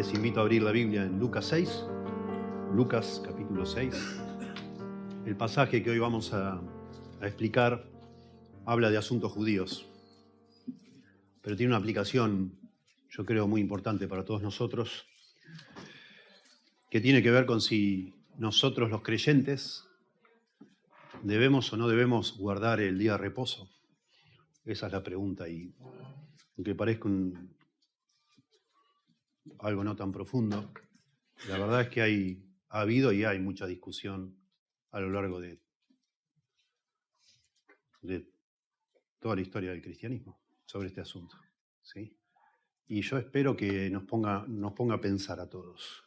Les invito a abrir la Biblia en Lucas 6, Lucas capítulo 6. El pasaje que hoy vamos a explicar habla de asuntos judíos, pero tiene una aplicación, yo creo, muy importante para todos nosotros, que tiene que ver con si nosotros los creyentes debemos o no debemos guardar el día de reposo. Esa es la pregunta, y aunque parezca algo no tan profundo, la verdad es que ha habido y hay mucha discusión a lo largo de toda la historia del cristianismo sobre este asunto, ¿sí? Y yo espero que nos ponga a pensar a todos.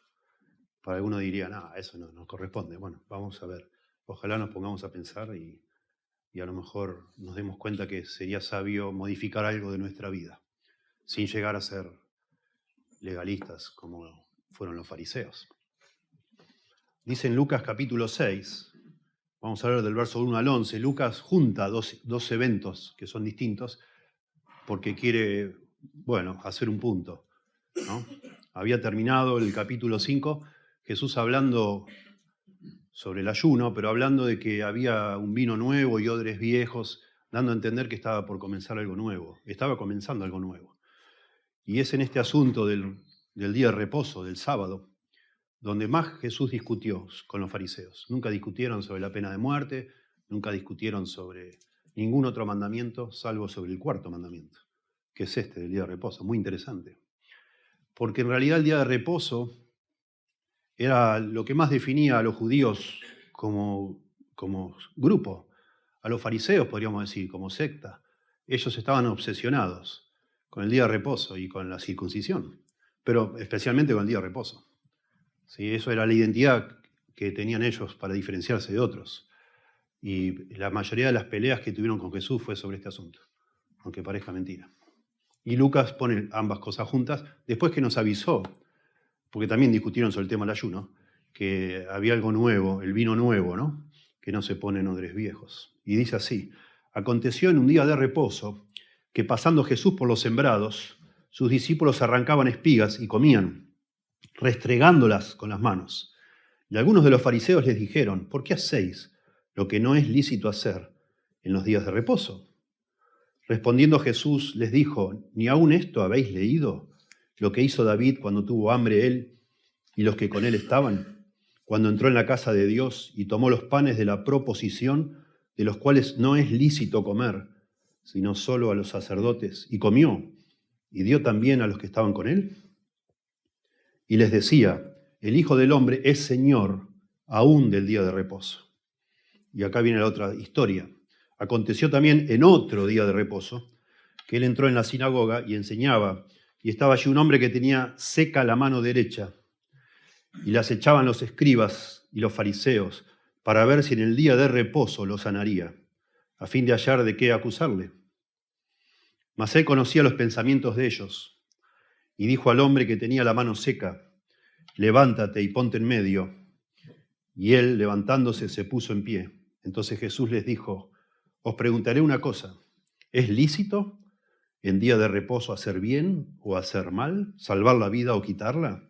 Para algunos dirían, eso no nos corresponde. Bueno, vamos a ver. Ojalá nos pongamos a pensar y a lo mejor nos demos cuenta que sería sabio modificar algo de nuestra vida, sin llegar a ser legalistas como fueron los fariseos. Dice en Lucas capítulo 6, vamos a hablar del verso 1 al 11, Lucas junta dos eventos que son distintos porque quiere, hacer un punto, ¿no? Había terminado el capítulo 5, Jesús hablando sobre el ayuno, pero hablando de que había un vino nuevo y odres viejos, dando a entender que estaba por comenzar algo nuevo, estaba comenzando algo nuevo. Y es en este asunto del día de reposo, del sábado, donde más Jesús discutió con los fariseos. Nunca discutieron sobre la pena de muerte, nunca discutieron sobre ningún otro mandamiento, salvo sobre el cuarto mandamiento, que es este del día de reposo. Muy interesante. Porque en realidad el día de reposo era lo que más definía a los judíos como grupo. A los fariseos, podríamos decir, como secta. Ellos estaban obsesionados con el día de reposo y con la circuncisión, pero especialmente con el día de reposo. Sí, eso era la identidad que tenían ellos para diferenciarse de otros. Y la mayoría de las peleas que tuvieron con Jesús fue sobre este asunto, aunque parezca mentira. Y Lucas pone ambas cosas juntas, después que nos avisó, porque también discutieron sobre el tema del ayuno, que había algo nuevo, el vino nuevo, ¿no? Que no se pone en odres viejos. Y dice así: aconteció en un día de reposo que pasando Jesús por los sembrados, sus discípulos arrancaban espigas y comían, restregándolas con las manos. Y algunos de los fariseos les dijeron: ¿por qué hacéis lo que no es lícito hacer en los días de reposo? Respondiendo Jesús les dijo: ¿ni aún esto habéis leído? Lo que hizo David cuando tuvo hambre él y los que con él estaban, cuando entró en la casa de Dios y tomó los panes de la proposición, de los cuales no es lícito comer, sino solo a los sacerdotes, y comió, y dio también a los que estaban con él. Y les decía: el Hijo del Hombre es Señor aún del día de reposo. Y acá viene la otra historia. Aconteció también en otro día de reposo que él entró en la sinagoga y enseñaba, y estaba allí un hombre que tenía seca la mano derecha, y le acechaban los escribas y los fariseos para ver si en el día de reposo lo sanaría, a fin de hallar de qué acusarle. Mas él conocía los pensamientos de ellos, y dijo al hombre que tenía la mano seca: levántate y ponte en medio. Y él, levantándose, se puso en pie. Entonces Jesús les dijo: os preguntaré una cosa, ¿es lícito en día de reposo hacer bien o hacer mal, salvar la vida o quitarla?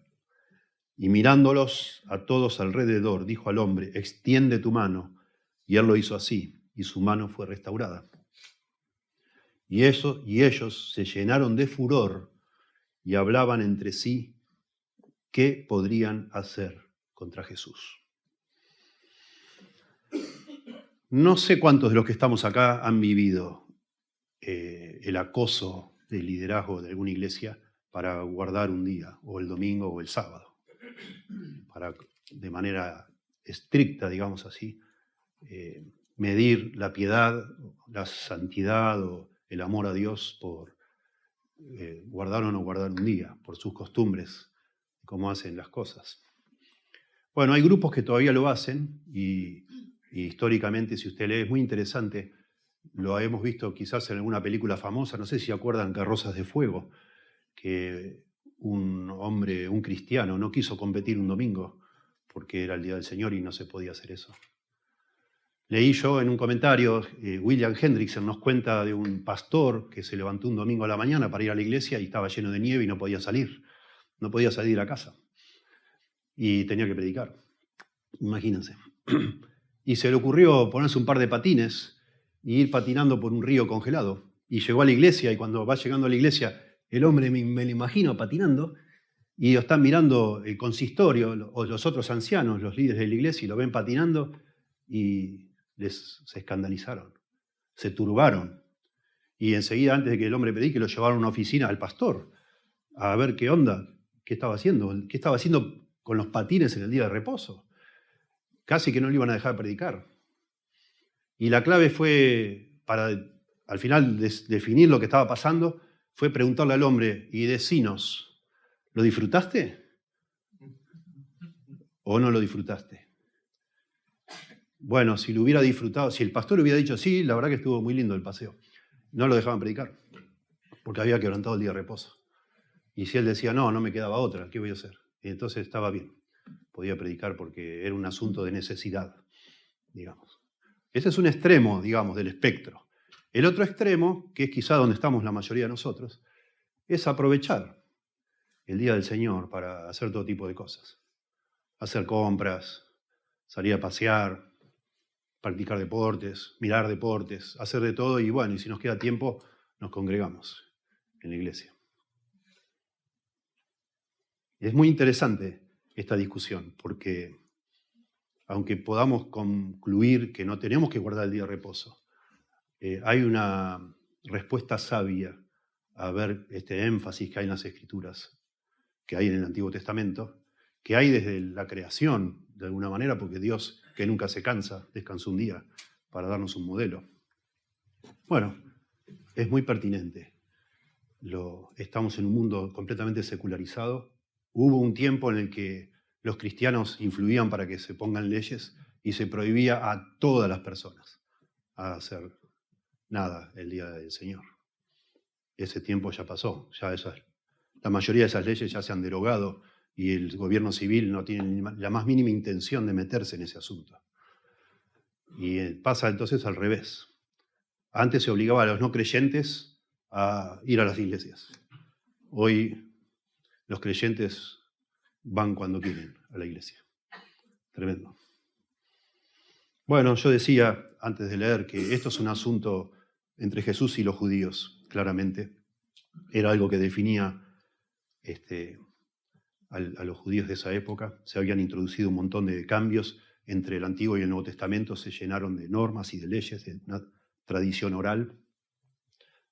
Y mirándolos a todos alrededor, dijo al hombre: extiende tu mano. Y él lo hizo así, y su mano fue restaurada. Y ellos se llenaron de furor y hablaban entre sí qué podrían hacer contra Jesús. No sé cuántos de los que estamos acá han vivido el acoso del liderazgo de alguna iglesia para guardar un día, o el domingo o el sábado, para de manera estricta, digamos así, medir la piedad, la santidad o el amor a Dios por guardar o no guardar un día, por sus costumbres, cómo hacen las cosas. Bueno, hay grupos que todavía lo hacen y históricamente, si usted lee, es muy interesante. Lo hemos visto quizás en alguna película famosa, no sé si acuerdan Carrozas de Fuego, que un hombre, un cristiano, no quiso competir un domingo porque era el día del Señor y no se podía hacer eso. Leí yo en un comentario, William Hendrickson nos cuenta de un pastor que se levantó un domingo a la mañana para ir a la iglesia y estaba lleno de nieve y no podía salir. no podía salir a casa y tenía que predicar. Imagínense. Y se le ocurrió ponerse un par de patines y ir patinando por un río congelado. Y llegó a la iglesia, y cuando va llegando a la iglesia, el hombre me lo imagino patinando, y lo están mirando el consistorio o los otros ancianos, los líderes de la iglesia, y lo ven patinando y se escandalizaron, se turbaron. Y enseguida, antes de que el hombre predique, lo llevaron a una oficina al pastor a ver qué onda, qué estaba haciendo con los patines en el día de reposo. Casi que no le iban a dejar predicar. Y la clave fue, para al final definir lo que estaba pasando, fue preguntarle al hombre, y decinos, ¿lo disfrutaste o no lo disfrutaste? Bueno, si lo hubiera disfrutado, si el pastor hubiera dicho sí, la verdad que estuvo muy lindo el paseo, no lo dejaban predicar, porque había quebrantado el día de reposo. Y si él decía, no me quedaba otra, ¿qué voy a hacer? Y entonces estaba bien, podía predicar porque era un asunto de necesidad, digamos. Ese es un extremo, digamos, del espectro. El otro extremo, que es quizá donde estamos la mayoría de nosotros, es aprovechar el día del Señor para hacer todo tipo de cosas. Hacer compras, salir a pasear, practicar deportes, mirar deportes, hacer de todo y bueno, y si nos queda tiempo, nos congregamos en la iglesia. Es muy interesante esta discusión, porque aunque podamos concluir que no tenemos que guardar el día de reposo, hay una respuesta sabia a ver este énfasis que hay en las Escrituras, que hay en el Antiguo Testamento, que hay desde la creación, de alguna manera, porque Dios, que nunca se cansa, descansó un día para darnos un modelo. Bueno, es muy pertinente. Estamos en un mundo completamente secularizado. Hubo un tiempo en el que los cristianos influían para que se pongan leyes y se prohibía a todas las personas a hacer nada el día del Señor. Ese tiempo ya pasó, la mayoría de esas leyes ya se han derogado y el gobierno civil no tiene la más mínima intención de meterse en ese asunto. Y pasa entonces al revés. Antes se obligaba a los no creyentes a ir a las iglesias. Hoy los creyentes van cuando quieren a la iglesia. Tremendo. Bueno, yo decía antes de leer que esto es un asunto entre Jesús y los judíos, claramente. Era algo que definía a los judíos de esa época. Se habían introducido un montón de cambios entre el Antiguo y el Nuevo Testamento, se llenaron de normas y de leyes, de una tradición oral,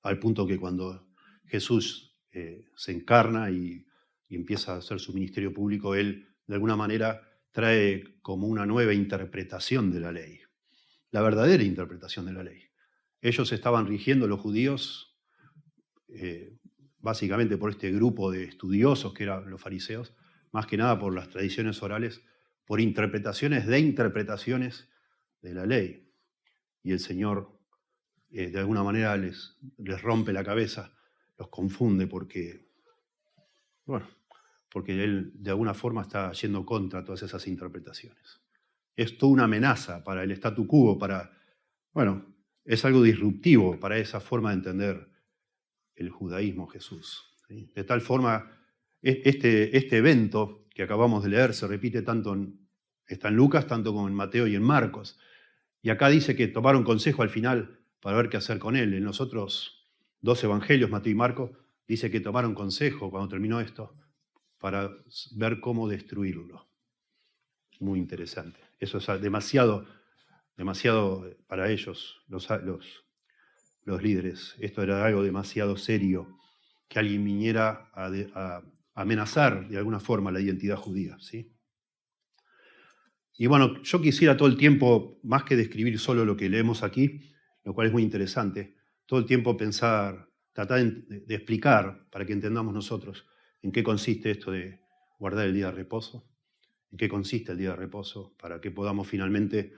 al punto que cuando Jesús se encarna y empieza a hacer su ministerio público, él de alguna manera trae como una nueva interpretación de la ley, la verdadera interpretación de la ley. Ellos estaban rigiendo, los judíos, básicamente por este grupo de estudiosos que eran los fariseos, más que nada por las tradiciones orales, por interpretaciones de la ley. Y el Señor, de alguna manera, les rompe la cabeza, los confunde porque Él de alguna forma está yendo contra todas esas interpretaciones. Es toda una amenaza para el statu quo, es algo disruptivo para esa forma de entender el judaísmo Jesús. ¿Sí? De tal forma, este evento que acabamos de leer se repite está en Lucas, tanto como en Mateo y en Marcos. Y acá dice que tomaron consejo al final para ver qué hacer con él. En los otros dos evangelios, Mateo y Marcos, dice que tomaron consejo cuando terminó esto para ver cómo destruirlo. Muy interesante. Eso es demasiado para ellos, los líderes. Esto era algo demasiado serio, que alguien viniera a amenazar de alguna forma la identidad judía, ¿sí? Y bueno, yo quisiera todo el tiempo, más que describir solo lo que leemos aquí, lo cual es muy interesante, todo el tiempo tratar de explicar, para que entendamos nosotros, en qué consiste esto de guardar el día de reposo, en qué consiste el día de reposo, para que podamos finalmente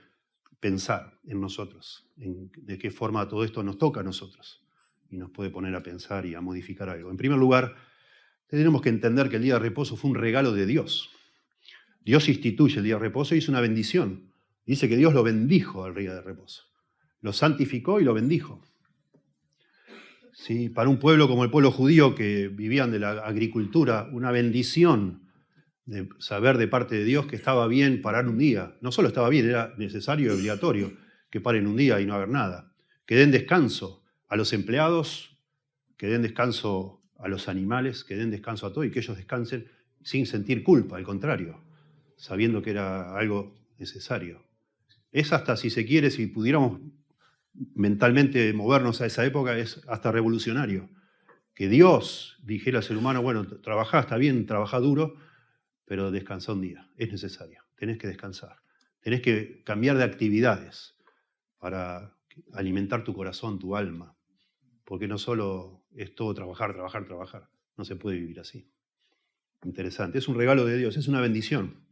pensar en nosotros, de qué forma todo esto nos toca a nosotros y nos puede poner a pensar y a modificar algo. En primer lugar, tenemos que entender que el día de reposo fue un regalo de Dios. Dios instituye el día de reposo y es una bendición. Dice que Dios lo bendijo al día de reposo. Lo santificó y lo bendijo. ¿sí? Para un pueblo como el pueblo judío que vivían de la agricultura, una bendición de saber de parte de Dios que estaba bien parar un día. No solo estaba bien, era necesario y obligatorio que paren un día y no hagan nada. Que den descanso a los empleados, que den descanso a los animales, que den descanso a todo y que ellos descansen sin sentir culpa, al contrario, sabiendo que era algo necesario. Es hasta, si se quiere, si pudiéramos mentalmente movernos a esa época, es hasta revolucionario. Que Dios dijera al ser humano, bueno, trabajá, está bien, trabajá duro, pero descansá un día, es necesario, tenés que descansar. Tenés que cambiar de actividades para alimentar tu corazón, tu alma, porque no solo es todo trabajar, trabajar, trabajar, no se puede vivir así. Interesante, es un regalo de Dios, es una bendición.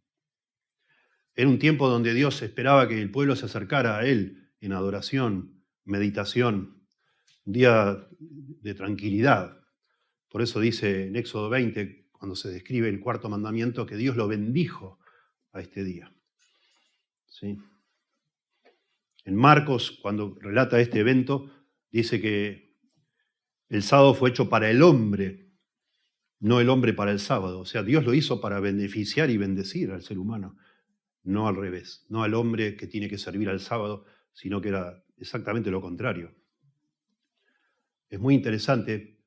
Era un tiempo donde Dios esperaba que el pueblo se acercara a Él en adoración, meditación, un día de tranquilidad. Por eso dice en Éxodo 20, cuando se describe el cuarto mandamiento, que Dios lo bendijo a este día. ¿Sí? En Marcos, cuando relata este evento, dice que el sábado fue hecho para el hombre, no el hombre para el sábado. O sea, Dios lo hizo para beneficiar y bendecir al ser humano, no al revés, no al hombre que tiene que servir al sábado, sino que era exactamente lo contrario. Es muy interesante,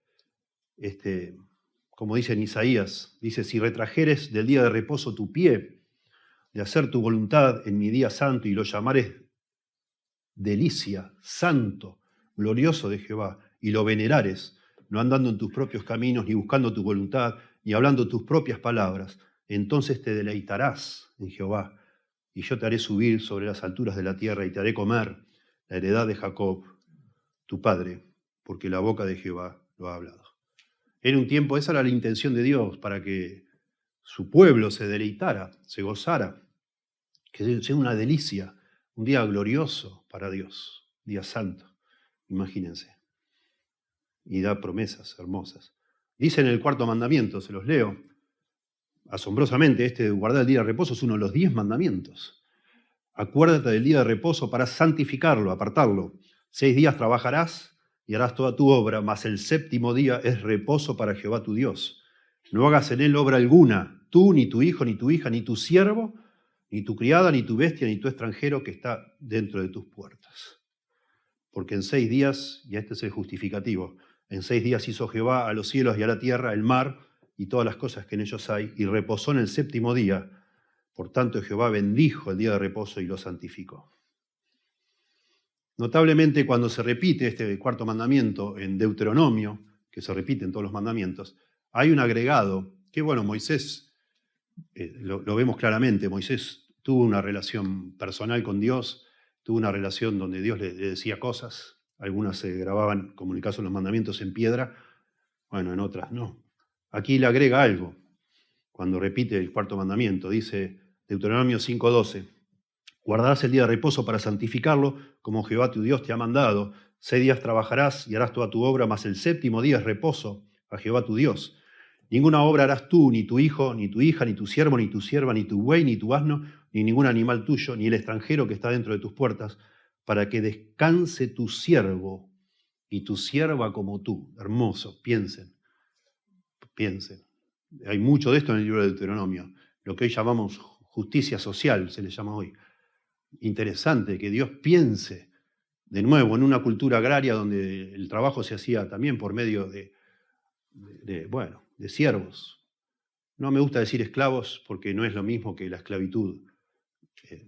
como dice en Isaías, dice, si retrajeres del día de reposo tu pie, de hacer tu voluntad en mi día santo y lo llamares delicia, santo, glorioso de Jehová, y lo venerares, no andando en tus propios caminos, ni buscando tu voluntad, ni hablando tus propias palabras, entonces te deleitarás en Jehová, y yo te haré subir sobre las alturas de la tierra, y te haré comer la heredad de Jacob, tu padre, porque la boca de Jehová lo ha hablado. Era un tiempo, esa era la intención de Dios, para que su pueblo se deleitara, se gozara, que sea una delicia, un día glorioso para Dios, día santo, imagínense. Y da promesas hermosas. Dice en el cuarto mandamiento, se los leo, asombrosamente, de guardar el día de reposo es uno de los 10 mandamientos. Acuérdate del día de reposo para santificarlo, apartarlo. 6 días trabajarás y harás toda tu obra, mas el séptimo día es reposo para Jehová tu Dios. No hagas en él obra alguna, tú, ni tu hijo, ni tu hija, ni tu siervo, ni tu criada, ni tu bestia, ni tu extranjero que está dentro de tus puertas. Porque en 6 días, y este es el justificativo, en 6 días hizo Jehová a los cielos y a la tierra, el mar y todas las cosas que en ellos hay, y reposó en el séptimo día. Por tanto, Jehová bendijo el día de reposo y lo santificó. Notablemente, cuando se repite este cuarto mandamiento en Deuteronomio, que se repite en todos los mandamientos, hay un agregado que, bueno, Moisés, lo vemos claramente, Moisés tuvo una relación personal con Dios, tuvo una relación donde Dios le decía cosas, algunas se grababan, como en el caso de los mandamientos, en piedra, bueno, en otras no. Aquí le agrega algo, cuando repite el cuarto mandamiento, dice Deuteronomio 5:12, guardarás el día de reposo para santificarlo, como Jehová tu Dios te ha mandado. 6 días trabajarás y harás toda tu obra, mas el séptimo día es reposo a Jehová tu Dios. Ninguna obra harás tú, ni tu hijo, ni tu hija, ni tu siervo, ni tu sierva, ni tu buey, ni tu asno, ni ningún animal tuyo, ni el extranjero que está dentro de tus puertas, para que descanse tu siervo y tu sierva como tú. Hermoso, piensen. Hay mucho de esto en el libro de Deuteronomio, lo que hoy llamamos justicia social, se le llama hoy. Interesante que Dios piense de nuevo en una cultura agraria donde el trabajo se hacía también por medio de siervos. No me gusta decir esclavos porque no es lo mismo que la esclavitud,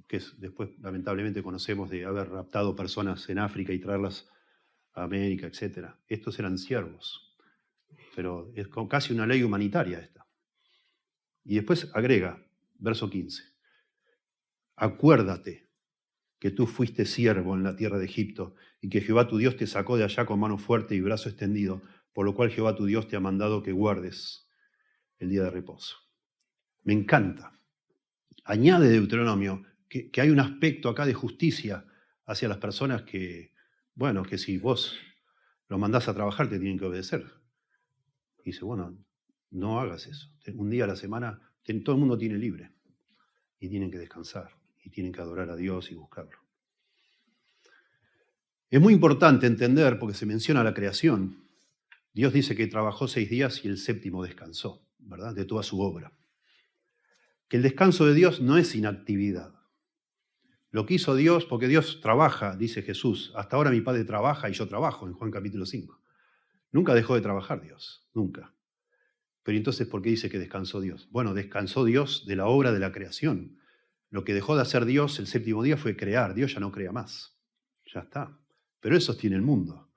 que después lamentablemente conocemos de haber raptado personas en África y traerlas a América, etc. Estos eran siervos, pero es casi una ley humanitaria esta. Y después agrega, verso 15, acuérdate que tú fuiste siervo en la tierra de Egipto y que Jehová tu Dios te sacó de allá con mano fuerte y brazo extendido, por lo cual Jehová tu Dios te ha mandado que guardes el día de reposo. Me encanta. Añade Deuteronomio que hay un aspecto acá de justicia hacia las personas que si vos los mandás a trabajar te tienen que obedecer. Y dice, bueno, no hagas eso. Un día a la semana todo el mundo tiene libre y tienen que descansar y tienen que adorar a Dios y buscarlo. Es muy importante entender, porque se menciona la creación, Dios dice que trabajó 6 días y el séptimo descansó, ¿verdad? De toda su obra. Que el descanso de Dios no es inactividad. Lo que hizo Dios, porque Dios trabaja, dice Jesús, hasta ahora mi Padre trabaja y yo trabajo, en Juan capítulo 5. Nunca dejó de trabajar Dios, nunca. Pero entonces, ¿por qué dice que descansó Dios? Bueno, descansó Dios de la obra de la creación. Lo que dejó de hacer Dios el séptimo día fue crear. Dios ya no crea más. Ya está. Pero Él sostiene el mundo.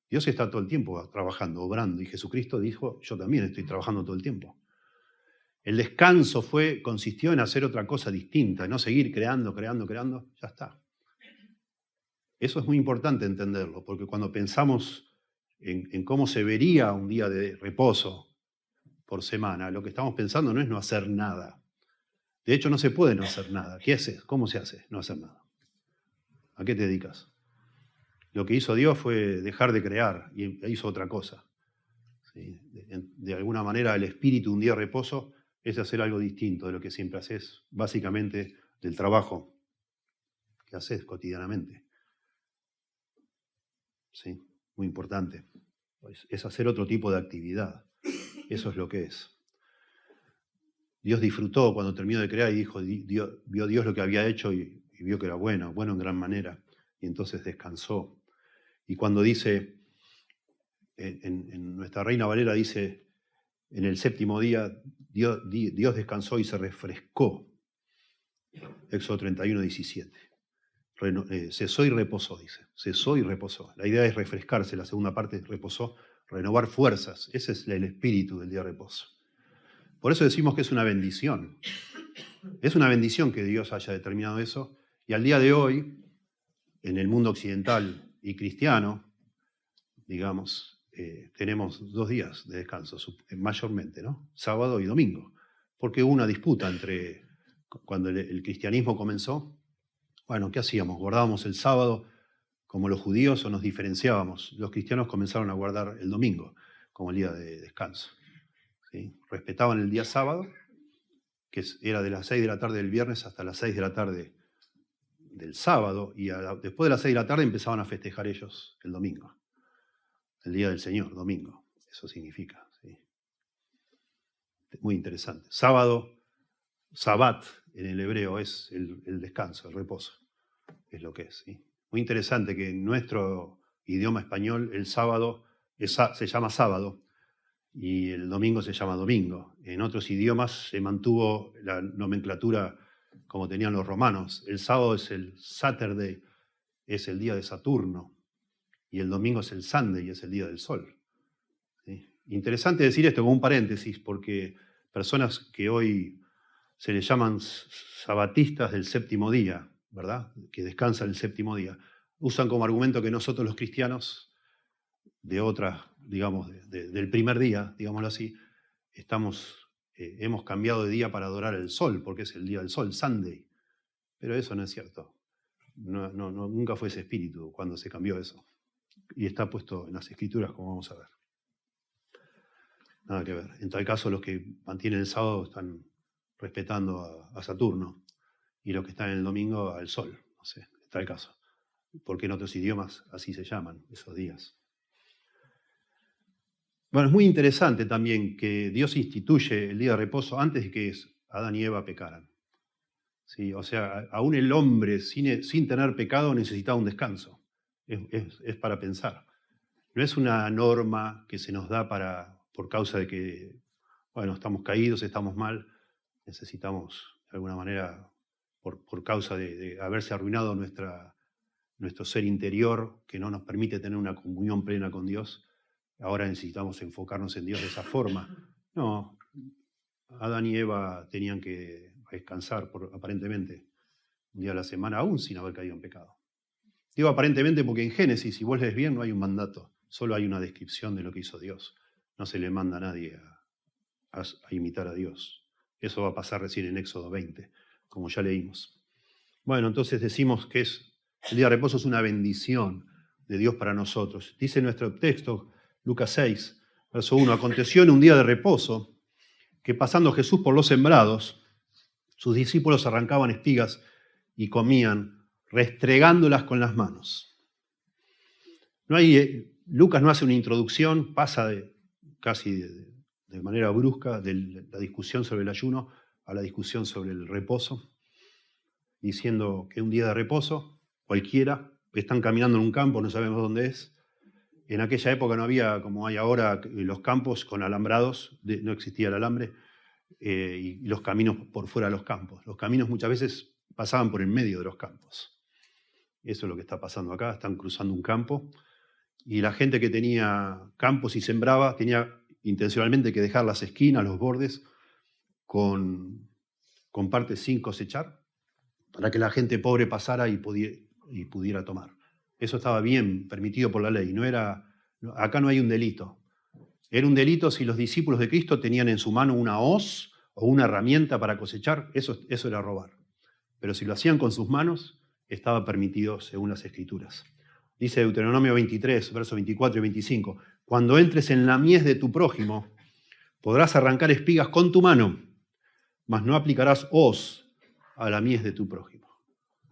Dios está todo el tiempo trabajando, obrando. Y Jesucristo dijo, yo también estoy trabajando todo el tiempo. El descanso consistió en hacer otra cosa distinta, no seguir creando. Ya está. Eso es muy importante entenderlo, porque cuando pensamos en cómo se vería un día de reposo por semana, lo que estamos pensando no es no hacer nada. De hecho, no se puede no hacer nada. ¿Qué haces? ¿Cómo se hace no hacer nada? ¿A qué te dedicas? Lo que hizo Dios fue dejar de crear y hizo otra cosa. ¿Sí? De alguna manera, el espíritu un día de reposo es hacer algo distinto de lo que siempre haces, básicamente del trabajo que haces cotidianamente. ¿Sí? Muy importante. Es hacer otro tipo de actividad. Eso es lo que es. Dios disfrutó cuando terminó de crear y dijo, vio Dios lo que había hecho y vio que era bueno en gran manera. Y entonces descansó. Y cuando dice, en nuestra Reina Valera dice, en el séptimo día Dios descansó y se refrescó. Éxodo 31, 17. Cesó y reposó, dice. Cesó y reposó. La idea es refrescarse. La segunda parte es reposó, renovar fuerzas. Ese es el espíritu del día de reposo. Por eso decimos que es una bendición. Es una bendición que Dios haya determinado eso. Y al día de hoy, en el mundo occidental y cristiano, digamos, tenemos 2 días de descanso, mayormente, ¿no? Sábado y domingo. Porque hubo una disputa entre, cuando el cristianismo comenzó, bueno, ¿qué hacíamos? ¿Guardábamos el sábado como los judíos o nos diferenciábamos? Los cristianos comenzaron a guardar el domingo como el día de descanso. ¿Sí? Respetaban el día sábado, que era de las 6 de la tarde del viernes hasta las 6 de la tarde del sábado, y después de las 6 de la tarde empezaban a festejar ellos el domingo, el día del Señor, domingo, eso significa. ¿Sí? Muy interesante. Sábado, Sabbat en el hebreo es el descanso, el reposo, es lo que es. ¿Sí? Muy interesante que en nuestro idioma español el sábado se llama sábado, y el domingo se llama domingo. En otros idiomas se mantuvo la nomenclatura como tenían los romanos. El sábado es el Saturday, es el día de Saturno, y el domingo es el Sunday, es el día del sol. ¿Sí? Interesante decir esto como un paréntesis, porque personas que hoy se les llaman sabatistas del séptimo día, ¿verdad? Que descansan el séptimo día, usan como argumento que nosotros los cristianos de otras, digamos, del primer día, digámoslo así, hemos cambiado de día para adorar el sol, porque es el día del sol, Sunday. Pero eso no es cierto. Nunca fue ese espíritu cuando se cambió eso. Y está puesto en las escrituras, como vamos a ver. Nada que ver. En tal caso, los que mantienen el sábado están respetando a Saturno, y los que están en el domingo al sol. No sé, en tal caso. Porque en otros idiomas así se llaman esos días. Bueno, es muy interesante también que Dios instituye el día de reposo antes de que Adán y Eva pecaran. ¿Sí? O sea, aún el hombre sin tener pecado necesitaba un descanso. Es para pensar. No es una norma que se nos da por causa de que, bueno, estamos caídos, estamos mal, necesitamos de alguna manera, por causa de haberse arruinado nuestro ser interior, que no nos permite tener una comunión plena con Dios, ahora necesitamos enfocarnos en Dios de esa forma. No, Adán y Eva tenían que descansar, aparentemente, un día a la semana, aún sin haber caído en pecado. Digo aparentemente porque en Génesis, si vos lees bien, no hay un mandato, solo hay una descripción de lo que hizo Dios. No se le manda a nadie a imitar a Dios. Eso va a pasar recién en Éxodo 20, como ya leímos. Bueno, entonces decimos que el día de reposo es una bendición de Dios para nosotros. Dice nuestro texto, Lucas 6, verso 1, aconteció en un día de reposo que pasando Jesús por los sembrados, sus discípulos arrancaban espigas y comían, restregándolas con las manos. No hay Lucas no hace una introducción, pasa casi de manera brusca de la discusión sobre el ayuno a la discusión sobre el reposo, diciendo que un día de reposo, cualquiera, están caminando en un campo, no sabemos dónde es. En aquella época no había, como hay ahora, los campos con alambrados, no existía el alambre, y los caminos por fuera de los campos. Los caminos muchas veces pasaban por el medio de los campos. Eso es lo que está pasando acá, están cruzando un campo, y la gente que tenía campos y sembraba tenía intencionalmente que dejar las esquinas, los bordes, con partes sin cosechar, para que la gente pobre pasara y pudiera tomar. Eso estaba bien permitido por la ley. Acá no hay un delito. Era un delito si los discípulos de Cristo tenían en su mano una hoz o una herramienta para cosechar, eso era robar. Pero si lo hacían con sus manos, estaba permitido según las Escrituras. Dice Deuteronomio 23, versos 24 y 25, cuando entres en la mies de tu prójimo, podrás arrancar espigas con tu mano, mas no aplicarás hoz a la mies de tu prójimo.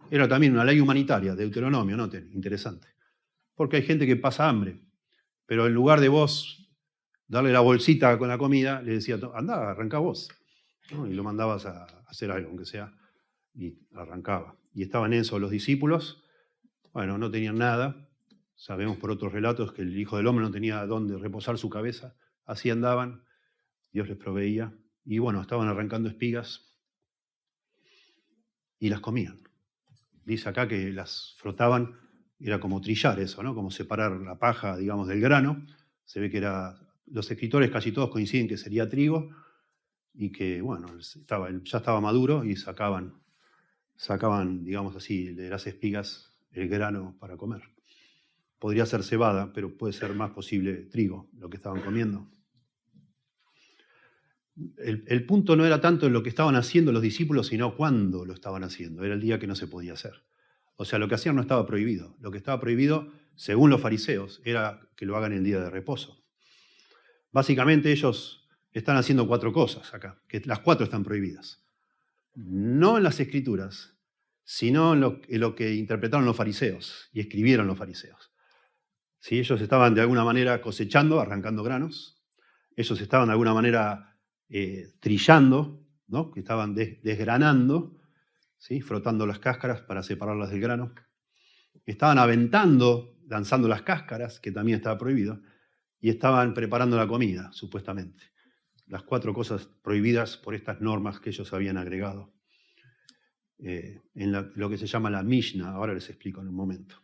Era también una ley humanitaria, Deuteronomio, noten, interesante. Porque hay gente que pasa hambre, pero en lugar de vos darle la bolsita con la comida, le decía, anda, arranca vos. ¿No? Y lo mandabas a hacer algo, aunque sea, y arrancaba. Y estaban en eso los discípulos, bueno, no tenían nada. Sabemos por otros relatos que el Hijo del Hombre no tenía dónde reposar su cabeza. Así andaban, Dios les proveía. Y bueno, estaban arrancando espigas y las comían. Dice acá que las frotaban, era como trillar eso, ¿no? Como separar la paja, digamos, del grano. Se ve que los escritores casi todos coinciden que sería trigo y que, bueno, ya estaba maduro y sacaban, digamos así, de las espigas el grano para comer. Podría ser cebada, pero puede ser más posible trigo, lo que estaban comiendo. El punto no era tanto en lo que estaban haciendo los discípulos, sino cuándo lo estaban haciendo. Era el día que no se podía hacer. O sea, lo que hacían no estaba prohibido. Lo que estaba prohibido, según los fariseos, era que lo hagan el día de reposo. Básicamente ellos están haciendo 4 cosas acá, que las 4 están prohibidas. No en las Escrituras, sino en lo que interpretaron los fariseos y escribieron los fariseos. ¿Sí? Ellos estaban de alguna manera cosechando, arrancando granos. Ellos estaban de alguna manera trillando, ¿no? Que estaban desgranando, ¿sí? Frotando las cáscaras para separarlas del grano. Estaban aventando, lanzando las cáscaras, que también estaba prohibido, y estaban preparando la comida, supuestamente. Las 4 cosas prohibidas por estas normas que ellos habían agregado en lo que se llama la Mishnah. Ahora les explico en un momento.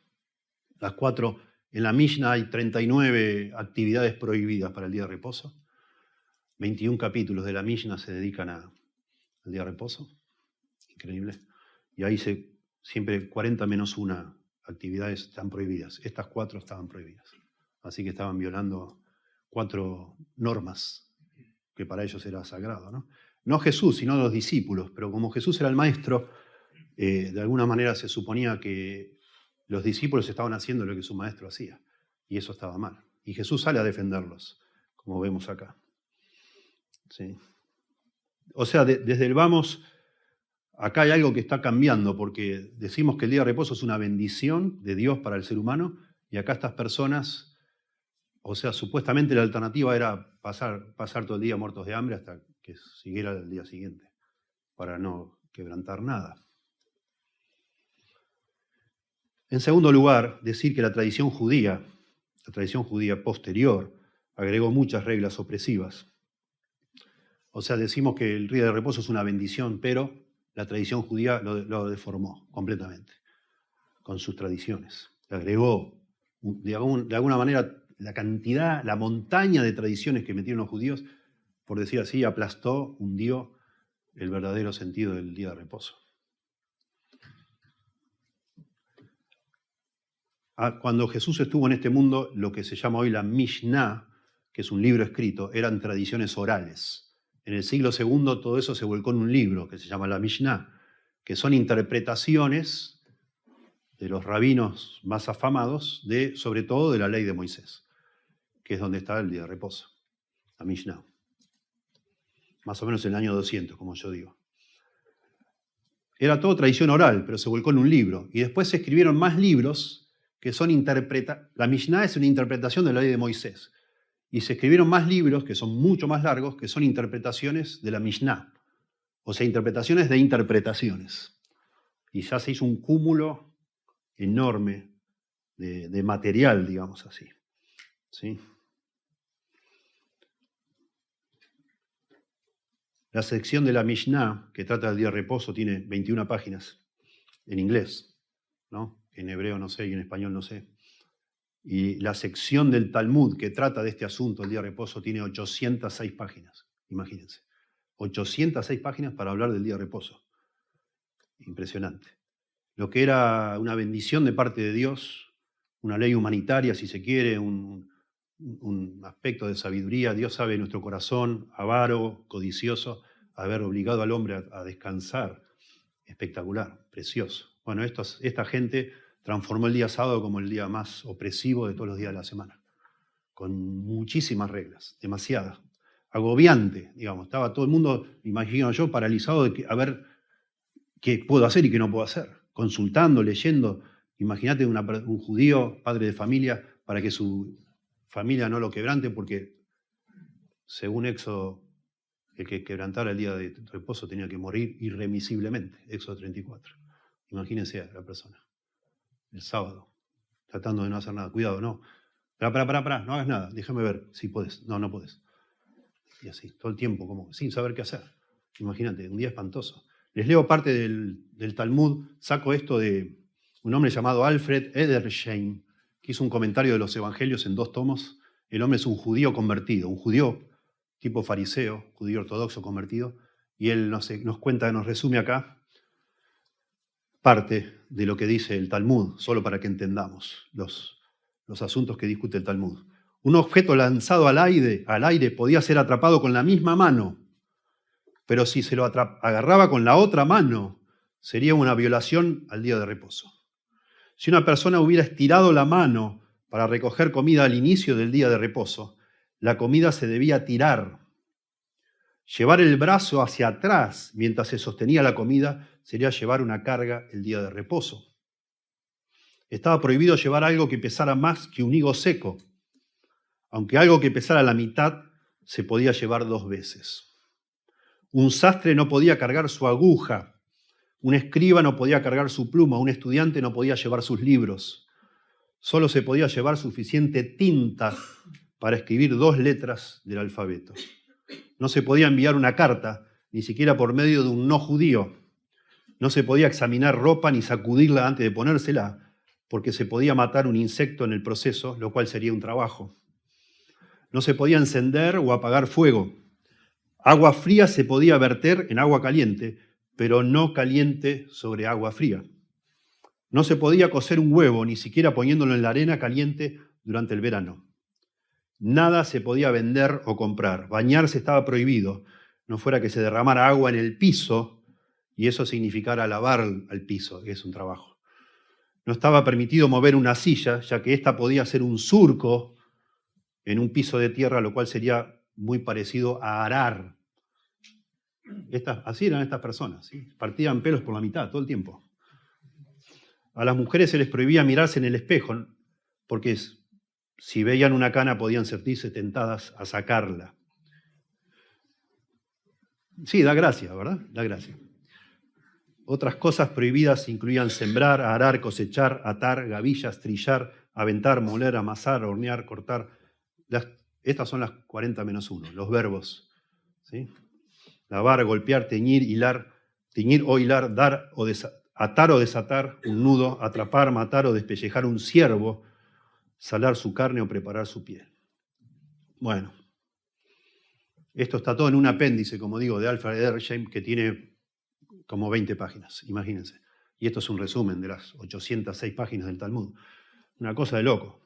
En la Mishnah hay 39 actividades prohibidas para el día de reposo. 21 capítulos de la Mishnah se dedican al día de reposo. Increíble. Y ahí siempre 40 menos 1 actividades están prohibidas. Estas 4 estaban prohibidas. Así que estaban violando 4 normas que para ellos era sagrado, ¿no? No Jesús, sino los discípulos. Pero como Jesús era el maestro, de alguna manera se suponía que los discípulos estaban haciendo lo que su maestro hacía. Y eso estaba mal. Y Jesús sale a defenderlos, como vemos acá. ¿Sí? O sea, desde el vamos, acá hay algo que está cambiando, porque decimos que el día de reposo es una bendición de Dios para el ser humano, y acá estas personas, o sea, supuestamente la alternativa era pasar todo el día muertos de hambre hasta que siguiera el día siguiente, para no quebrantar nada. En segundo lugar, decir que la tradición judía posterior, agregó muchas reglas opresivas. O sea, decimos que el día de reposo es una bendición, pero la tradición judía lo deformó completamente, con sus tradiciones. Le agregó, de alguna manera, la montaña de tradiciones que metieron los judíos, por decir así, aplastó, hundió el verdadero sentido del día de reposo. Cuando Jesús estuvo en este mundo, lo que se llama hoy la Mishnah, que es un libro escrito, eran tradiciones orales. En el siglo II todo eso se volcó en un libro que se llama la Mishnah, que son interpretaciones de los rabinos más afamados, sobre todo de la ley de Moisés, que es donde está el día de reposo, la Mishnah. Más o menos en el año 200, como yo digo. Era todo tradición oral, pero se volcó en un libro. Y después se escribieron más libros que son la Mishnah es una interpretación de la ley de Moisés. Y se escribieron más libros, que son mucho más largos, que son interpretaciones de la Mishnah. O sea, interpretaciones de interpretaciones. Y ya se hizo un cúmulo enorme de material, digamos así. ¿Sí? La sección de la Mishnah, que trata del día de reposo, tiene 21 páginas en inglés, ¿no? En hebreo no sé y en español no sé. Y la sección del Talmud que trata de este asunto, el día de reposo, tiene 806 páginas, imagínense. 806 páginas para hablar del día de reposo. Impresionante. Lo que era una bendición de parte de Dios, una ley humanitaria, si se quiere, un aspecto de sabiduría. Dios sabe nuestro corazón, avaro, codicioso, haber obligado al hombre a descansar. Espectacular, precioso. Bueno, esta gente transformó el día sábado como el día más opresivo de todos los días de la semana, con muchísimas reglas, demasiadas, agobiante, digamos. Estaba todo el mundo, imagino yo, paralizado de a ver qué puedo hacer y qué no puedo hacer, consultando, leyendo. Imagínate un judío, padre de familia, para que su familia no lo quebrante, porque según Éxodo, el que quebrantara el día de reposo tenía que morir irremisiblemente, Éxodo 34. Imagínense a la persona, el sábado, tratando de no hacer nada. Cuidado, no. Pará, no hagas nada, déjame ver si podés. No, no podés. Y así, todo el tiempo, como sin saber qué hacer. Imagínate, un día espantoso. Les leo parte del Talmud, saco esto de un hombre llamado Alfred Edersheim, que hizo un comentario de los evangelios en 2 tomos. El hombre es un judío convertido, un judío tipo fariseo, judío ortodoxo convertido, y él nos cuenta, nos resume acá parte de lo que dice el Talmud, solo para que entendamos los asuntos que discute el Talmud. Un objeto lanzado al aire podía ser atrapado con la misma mano, pero si se lo agarraba con la otra mano, sería una violación al día de reposo. Si una persona hubiera estirado la mano para recoger comida al inicio del día de reposo, la comida se debía tirar. Llevar el brazo hacia atrás mientras se sostenía la comida sería llevar una carga el día de reposo. Estaba prohibido llevar algo que pesara más que un higo seco, aunque algo que pesara la mitad se podía llevar 2 veces. Un sastre no podía cargar su aguja, un escriba no podía cargar su pluma, un estudiante no podía llevar sus libros. Solo se podía llevar suficiente tinta para escribir 2 letras del alfabeto. No se podía enviar una carta, ni siquiera por medio de un no judío. No se podía examinar ropa ni sacudirla antes de ponérsela, porque se podía matar un insecto en el proceso, lo cual sería un trabajo. No se podía encender o apagar fuego. Agua fría se podía verter en agua caliente, pero no caliente sobre agua fría. No se podía cocer un huevo, ni siquiera poniéndolo en la arena caliente durante el verano. Nada se podía vender o comprar. Bañarse estaba prohibido, no fuera que se derramara agua en el piso y eso significara lavar al piso, que es un trabajo. No estaba permitido mover una silla, ya que ésta podía ser un surco en un piso de tierra, lo cual sería muy parecido a arar. Así eran estas personas, ¿sí? Partían pelos por la mitad todo el tiempo. A las mujeres se les prohibía mirarse en el espejo, porque si veían una cana podían sentirse tentadas a sacarla. Sí, da gracia, ¿verdad? Da gracia. Otras cosas prohibidas incluían sembrar, arar, cosechar, atar, gavillas, trillar, aventar, moler, amasar, hornear, cortar. Estas son las 40 menos 1, los verbos. ¿Sí? Lavar, golpear, teñir, o hilar, dar o atar o desatar un nudo, atrapar, matar o despellejar un ciervo, salar su carne o preparar su piel. Bueno, esto está todo en un apéndice, como digo, de Alfred Edersheim, que tiene como 20 páginas, imagínense. Y esto es un resumen de las 806 páginas del Talmud. Una cosa de loco.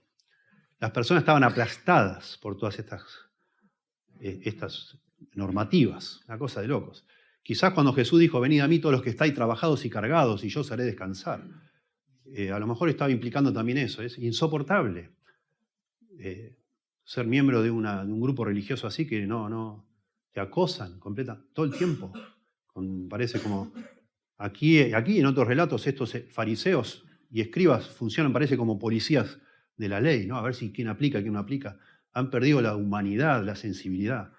Las personas estaban aplastadas por todas estas normativas, una cosa de locos. Quizás cuando Jesús dijo, venid a mí todos los que estáis trabajados y cargados y yo os haré descansar, a lo mejor estaba implicando también eso. Es insoportable ser miembro de un grupo religioso así que no te acosan todo el tiempo. Parece como aquí en otros relatos estos fariseos y escribas funcionan, parece, como policías de la ley, ¿no? A ver si quién aplica, quién no aplica. Han perdido la humanidad, la sensibilidad.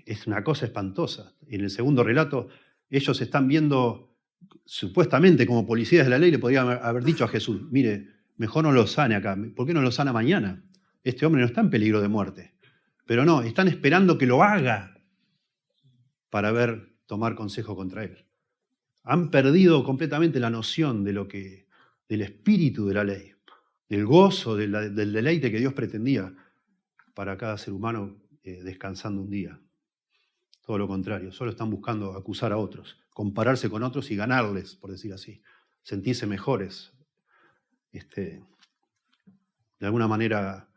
Es una cosa espantosa. En el segundo relato, ellos están viendo, supuestamente como policías de la ley, le podrían haber dicho a Jesús, mire, mejor no lo sane acá, ¿por qué no lo sana mañana? Este hombre no está en peligro de muerte. Pero no, están esperando que lo haga para tomar consejo contra él. Han perdido completamente la noción de del espíritu de la ley, del gozo, del deleite que Dios pretendía para cada ser humano descansando un día. Todo lo contrario, solo están buscando acusar a otros, compararse con otros y ganarles, por decir así, sentirse mejores, de alguna manera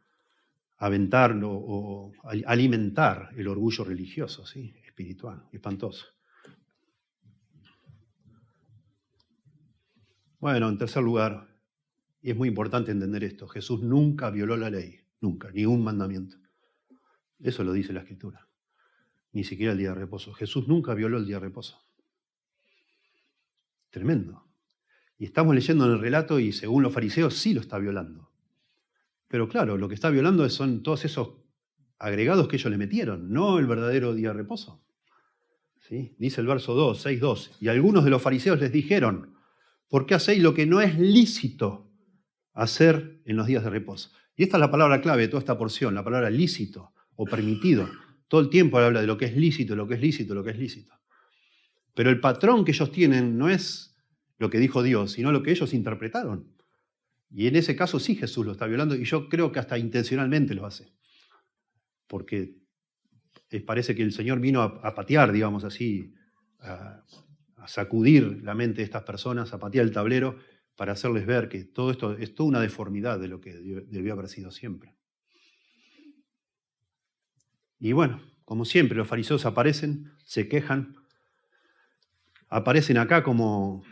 aventar o alimentar el orgullo religioso, ¿sí? Espiritual, espantoso. Bueno, en tercer lugar, y es muy importante entender esto, Jesús nunca violó la ley, nunca, ni un mandamiento. Eso lo dice la Escritura. Ni siquiera el día de reposo. Jesús nunca violó el día de reposo. Tremendo. Y estamos leyendo en el relato y según los fariseos sí lo está violando. Pero claro, lo que está violando son todos esos agregados que ellos le metieron, no el verdadero día de reposo. ¿Sí? Dice el verso 2, 6:2. Y algunos de los fariseos les dijeron, ¿por qué hacéis lo que no es lícito hacer en los días de reposo? Y esta es la palabra clave de toda esta porción, la palabra lícito o permitido. Todo el tiempo habla de lo que es lícito, lo que es lícito, lo que es lícito. Pero el patrón que ellos tienen no es lo que dijo Dios, sino lo que ellos interpretaron. Y en ese caso sí Jesús lo está violando, y yo creo que hasta intencionalmente lo hace. Porque parece que el Señor vino a patear, digamos así, a sacudir la mente de estas personas, a patear el tablero, para hacerles ver que todo esto es toda una deformidad de lo que debió haber sido siempre. Y bueno, como siempre, los fariseos aparecen, se quejan, aparecen acá como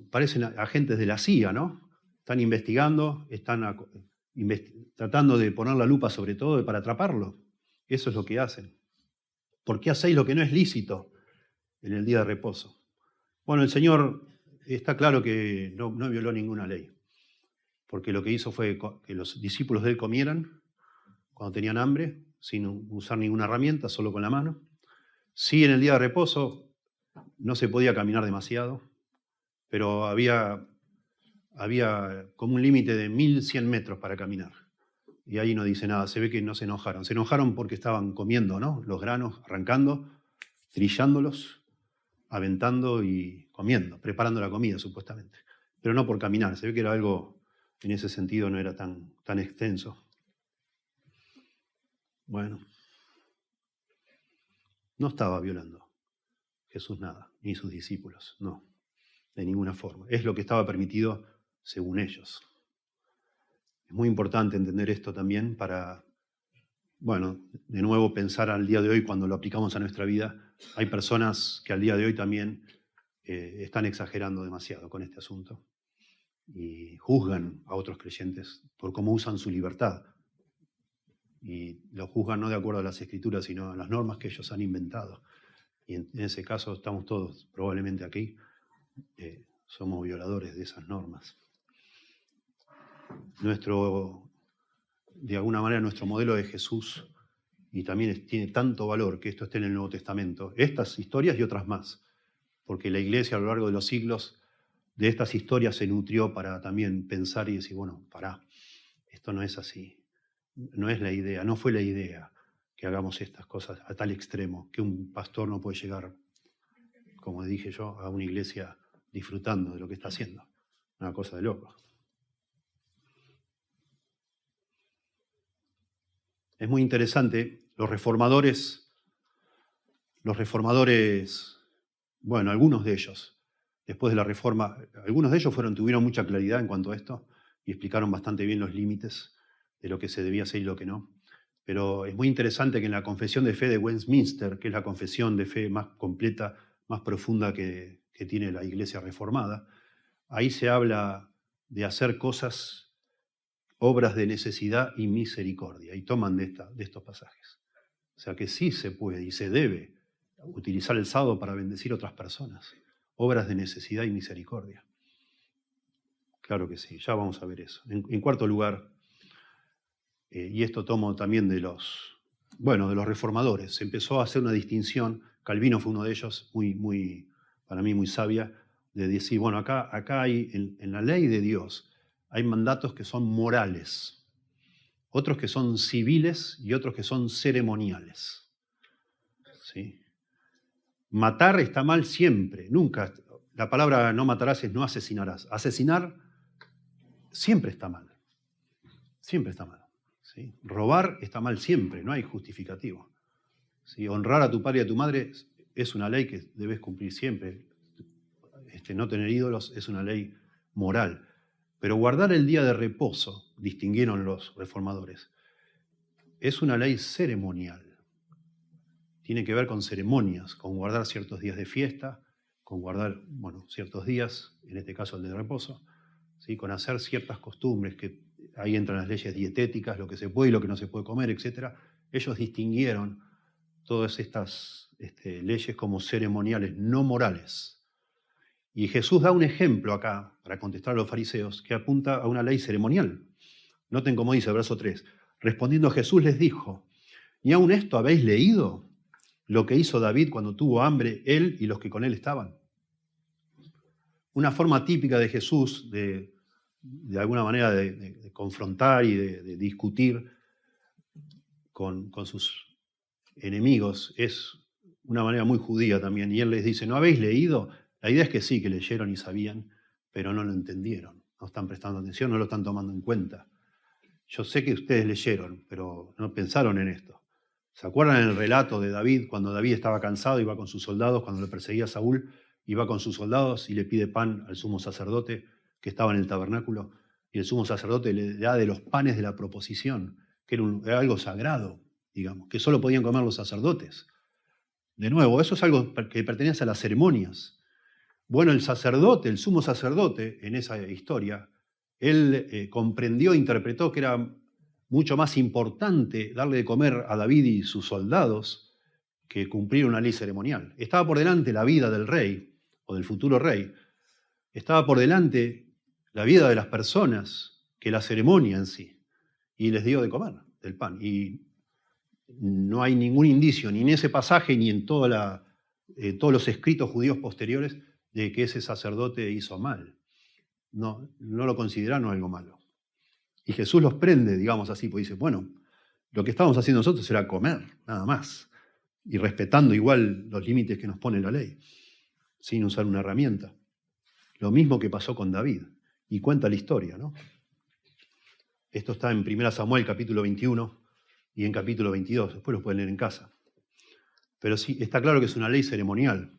parecen agentes de la CIA, ¿no? Están investigando, están tratando de poner la lupa sobre todo para atraparlo. Eso es lo que hacen. ¿Por qué hacéis lo que no es lícito en el día de reposo? Bueno, el Señor está claro que no violó ninguna ley, porque lo que hizo fue que los discípulos de él comieran cuando tenían hambre, sin usar ninguna herramienta, solo con la mano. Sí, en el día de reposo no se podía caminar demasiado, pero había como un límite de 1100 metros para caminar. Y ahí no dice nada, se ve que no se enojaron. Se enojaron porque estaban comiendo, ¿no? Los granos, arrancando, trillándolos, aventando y comiendo, preparando la comida supuestamente. Pero no por caminar, se ve que era algo, en ese sentido no era tan extenso. Bueno, no estaba violando Jesús nada, ni sus discípulos, no, de ninguna forma. Es lo que estaba permitido según ellos. Es muy importante entender esto también para, bueno, de nuevo pensar al día de hoy cuando lo aplicamos a nuestra vida. Hay personas que al día de hoy también están exagerando demasiado con este asunto y juzgan a otros creyentes por cómo usan su libertad. Y lo juzgan no de acuerdo a las escrituras, sino a las normas que ellos han inventado. Y en ese caso estamos todos probablemente aquí, somos violadores de esas normas. De alguna manera nuestro modelo de Jesús, y también tiene tanto valor que esto esté en el Nuevo Testamento, estas historias y otras más, porque la Iglesia a lo largo de los siglos de estas historias se nutrió para también pensar y decir, bueno, esto no es así. No es la idea, no fue la idea que hagamos estas cosas a tal extremo, que un pastor no puede llegar, como dije yo, a una iglesia disfrutando de lo que está haciendo. Una cosa de loco. Es muy interesante, los reformadores, bueno, algunos de ellos, después de la Reforma, algunos de ellos tuvieron mucha claridad en cuanto a esto y explicaron bastante bien los límites de lo que se debía hacer y lo que no. Pero es muy interesante que en la Confesión de Fe de Westminster, que es la confesión de fe más completa, más profunda que tiene la Iglesia reformada, ahí se habla de hacer cosas, obras de necesidad y misericordia, y toman de estos pasajes. O sea que sí se puede y se debe utilizar el sábado para bendecir a otras personas, obras de necesidad y misericordia. Claro que sí, ya vamos a ver eso. En cuarto lugar, y esto tomo también de los reformadores, se empezó a hacer una distinción, Calvino fue uno de ellos, para mí muy sabia, de decir, bueno, acá hay, en la ley de Dios, hay mandatos que son morales, otros que son civiles y otros que son ceremoniales. ¿Sí? Matar está mal siempre, nunca. La palabra no matarás es no asesinarás. Asesinar siempre está mal. Siempre está mal. ¿Sí? Robar está mal siempre, no hay justificativo. ¿Sí? Honrar a tu padre y a tu madre es una ley que debes cumplir siempre. No tener ídolos es una ley moral. Pero guardar el día de reposo, distinguieron los reformadores, es una ley ceremonial. Tiene que ver con ceremonias, con guardar ciertos días de fiesta, con guardar, ciertos días, en este caso el de reposo, ¿sí? Con hacer ciertas costumbres, que ahí entran las leyes dietéticas, lo que se puede y lo que no se puede comer, etc. Ellos distinguieron todas estas leyes como ceremoniales, no morales. Y Jesús da un ejemplo acá, para contestar a los fariseos, que apunta a una ley ceremonial. Noten cómo dice el verso 3. Respondiendo Jesús les dijo, ¿ni aun esto habéis leído? Lo que hizo David cuando tuvo hambre, él y los que con él estaban. Una forma típica de Jesús de alguna manera de confrontar y de discutir con sus enemigos es una manera muy judía también. Y él les dice, ¿no habéis leído? La idea es que sí, que leyeron y sabían, pero no lo entendieron. No están prestando atención, no lo están tomando en cuenta. Yo sé que ustedes leyeron, pero no pensaron en esto. ¿Se acuerdan el relato de David? Cuando David estaba cansado, iba con sus soldados, cuando lo perseguía Saúl, iba con sus soldados y le pide pan al sumo sacerdote que estaba en el tabernáculo, y el sumo sacerdote le da de los panes de la proposición, que era algo sagrado, digamos, que solo podían comer los sacerdotes. De nuevo, eso es algo que pertenece a las ceremonias. Bueno, el sacerdote, el sumo sacerdote, en esa historia, él comprendió, interpretó que era mucho más importante darle de comer a David y sus soldados que cumplir una ley ceremonial. Estaba por delante la vida del rey o del futuro rey. Estaba por delante la vida de las personas que la ceremonia en sí. Y les dio de comer del pan. Y no hay ningún indicio, ni en ese pasaje, ni en todos los escritos judíos posteriores, de que ese sacerdote hizo mal. No lo consideraron algo malo. Y Jesús los prende, digamos así, pues dice, bueno, lo que estábamos haciendo nosotros era comer, nada más, y respetando igual los límites que nos pone la ley, sin usar una herramienta. Lo mismo que pasó con David, y cuenta la historia, ¿no? Esto está en 1 Samuel capítulo 21 y en capítulo 22, después lo pueden leer en casa. Pero sí, está claro que es una ley ceremonial.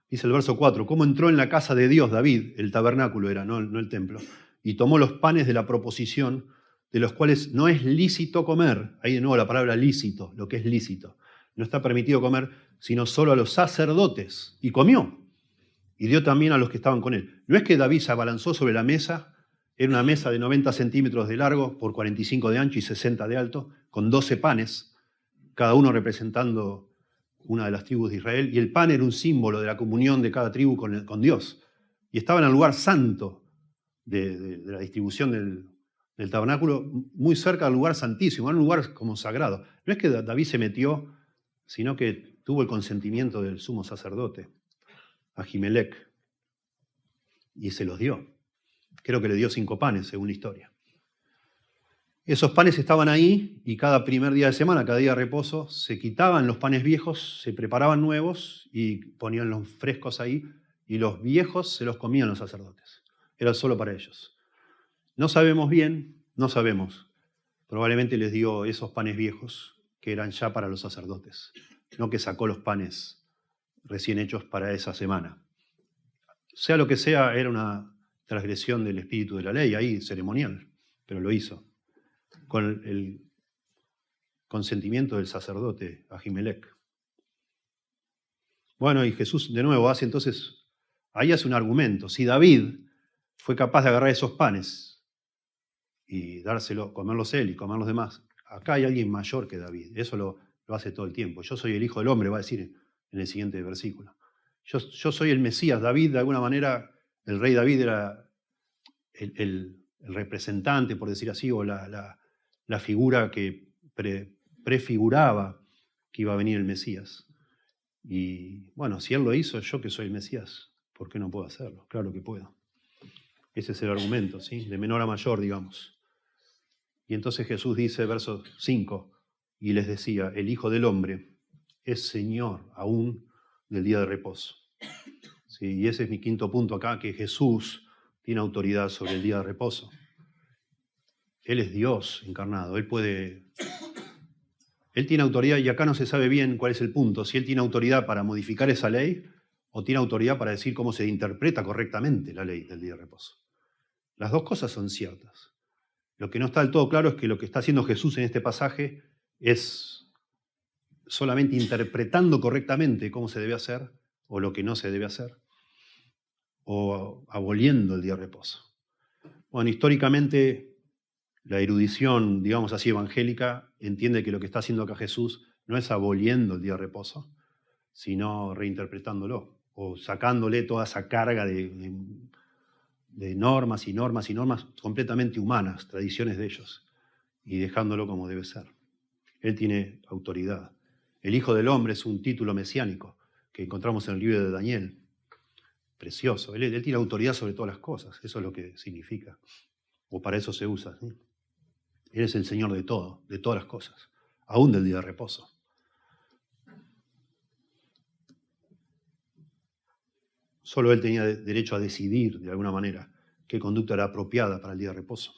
Dice el verso 4, ¿cómo entró en la casa de Dios David? El tabernáculo era, no el templo. Y tomó los panes de la proposición, de los cuales no es lícito comer. Ahí de nuevo la palabra lícito, lo que es lícito. No está permitido comer, sino solo a los sacerdotes. Y comió. Y dio también a los que estaban con él. No es que David se abalanzó sobre la mesa, era una mesa de 90 centímetros de largo por 45 de ancho y 60 de alto, con 12 panes, cada uno representando una de las tribus de Israel, y el pan era un símbolo de la comunión de cada tribu con Dios. Y estaba en el lugar santo de la distribución del tabernáculo, muy cerca del lugar santísimo, era un lugar como sagrado. No es que David se metió, sino que tuvo el consentimiento del sumo sacerdote, Ahimelech, y se los dio. Creo que le dio 5 panes, según la historia. Esos panes estaban ahí y cada primer día de semana, cada día de reposo, se quitaban los panes viejos, se preparaban nuevos y ponían los frescos ahí, y los viejos se los comían los sacerdotes. Era solo para ellos. No sabemos bien, no sabemos. Probablemente les dio esos panes viejos que eran ya para los sacerdotes, no que sacó los panes recién hechos para esa semana. Sea lo que sea, era una transgresión del espíritu de la ley, ahí ceremonial, pero lo hizo con el consentimiento del sacerdote Ahimelech. Bueno, y Jesús de nuevo hace entonces, ahí hace un argumento. Si David fue capaz de agarrar esos panes y dárselo, comerlos él y comer los demás, acá hay alguien mayor que David. Eso lo hace todo el tiempo. Yo soy el Hijo del Hombre, va a decir en el siguiente versículo. Yo soy el Mesías. David, de alguna manera, el rey David era el representante, por decir así, o la figura que prefiguraba que iba a venir el Mesías. Y bueno, si él lo hizo, yo que soy el Mesías, ¿por qué no puedo hacerlo? Claro que puedo. Ese es el argumento, ¿sí? De menor a mayor, digamos. Y entonces Jesús dice, verso 5, y les decía, el Hijo del Hombre es Señor aún del día de reposo. ¿Sí? Y ese es mi quinto punto acá, que Jesús tiene autoridad sobre el día de reposo. Él es Dios encarnado, Él tiene autoridad, y acá no se sabe bien cuál es el punto, si Él tiene autoridad para modificar esa ley o tiene autoridad para decir cómo se interpreta correctamente la ley del día de reposo. Las dos cosas son ciertas. Lo que no está del todo claro es que lo que está haciendo Jesús en este pasaje es solamente interpretando correctamente cómo se debe hacer o lo que no se debe hacer, o aboliendo el día de reposo. Bueno, históricamente la erudición, digamos así, evangélica, entiende que lo que está haciendo acá Jesús no es aboliendo el día de reposo, sino reinterpretándolo, o sacándole toda esa carga de normas y normas y normas completamente humanas, tradiciones de ellos, y dejándolo como debe ser. Él tiene autoridad. El Hijo del Hombre es un título mesiánico que encontramos en el libro de Daniel. Precioso. Él tiene autoridad sobre todas las cosas. Eso es lo que significa. O para eso se usa. ¿Sí? Él es el Señor de todo, de todas las cosas, aún del día de reposo. Solo Él tenía derecho a decidir, de alguna manera, qué conducta era apropiada para el día de reposo.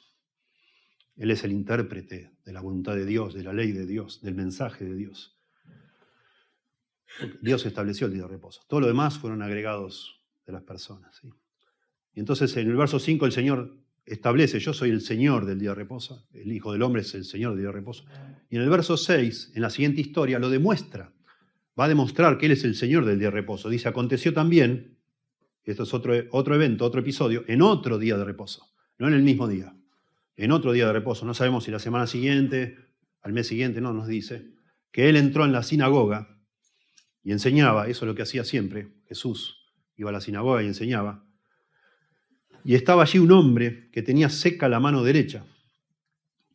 Él es el intérprete de la voluntad de Dios, de la ley de Dios, del mensaje de Dios. Dios estableció el día de reposo. Todo lo demás fueron agregados de las personas. ¿Sí? Y entonces en el verso 5 el Señor establece, yo soy el Señor del día de reposo, el Hijo del Hombre es el Señor del día de reposo. Y en el verso 6, en la siguiente historia, lo demuestra. Va a demostrar que Él es el Señor del día de reposo. Dice, aconteció también, esto es otro evento, otro episodio, en otro día de reposo, no en el mismo día, en otro día de reposo. No sabemos si la semana siguiente, al mes siguiente, no nos dice, que Él entró en la sinagoga y enseñaba, eso es lo que hacía siempre, Jesús iba a la sinagoga y enseñaba, y estaba allí un hombre que tenía seca la mano derecha.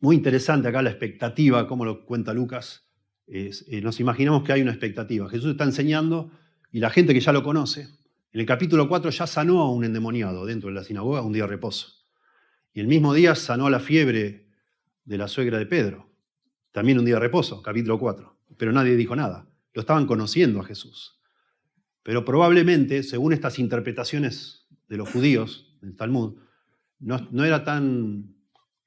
Muy interesante acá la expectativa, como lo cuenta Lucas. Nos imaginamos que hay una expectativa. Jesús está enseñando y la gente que ya lo conoce, en el capítulo 4 ya sanó a un endemoniado dentro de la sinagoga un día de reposo. Y el mismo día sanó la fiebre de la suegra de Pedro, también un día de reposo, capítulo 4. Pero nadie dijo nada. Lo estaban conociendo a Jesús. Pero probablemente, según estas interpretaciones de los judíos, del Talmud, no era tan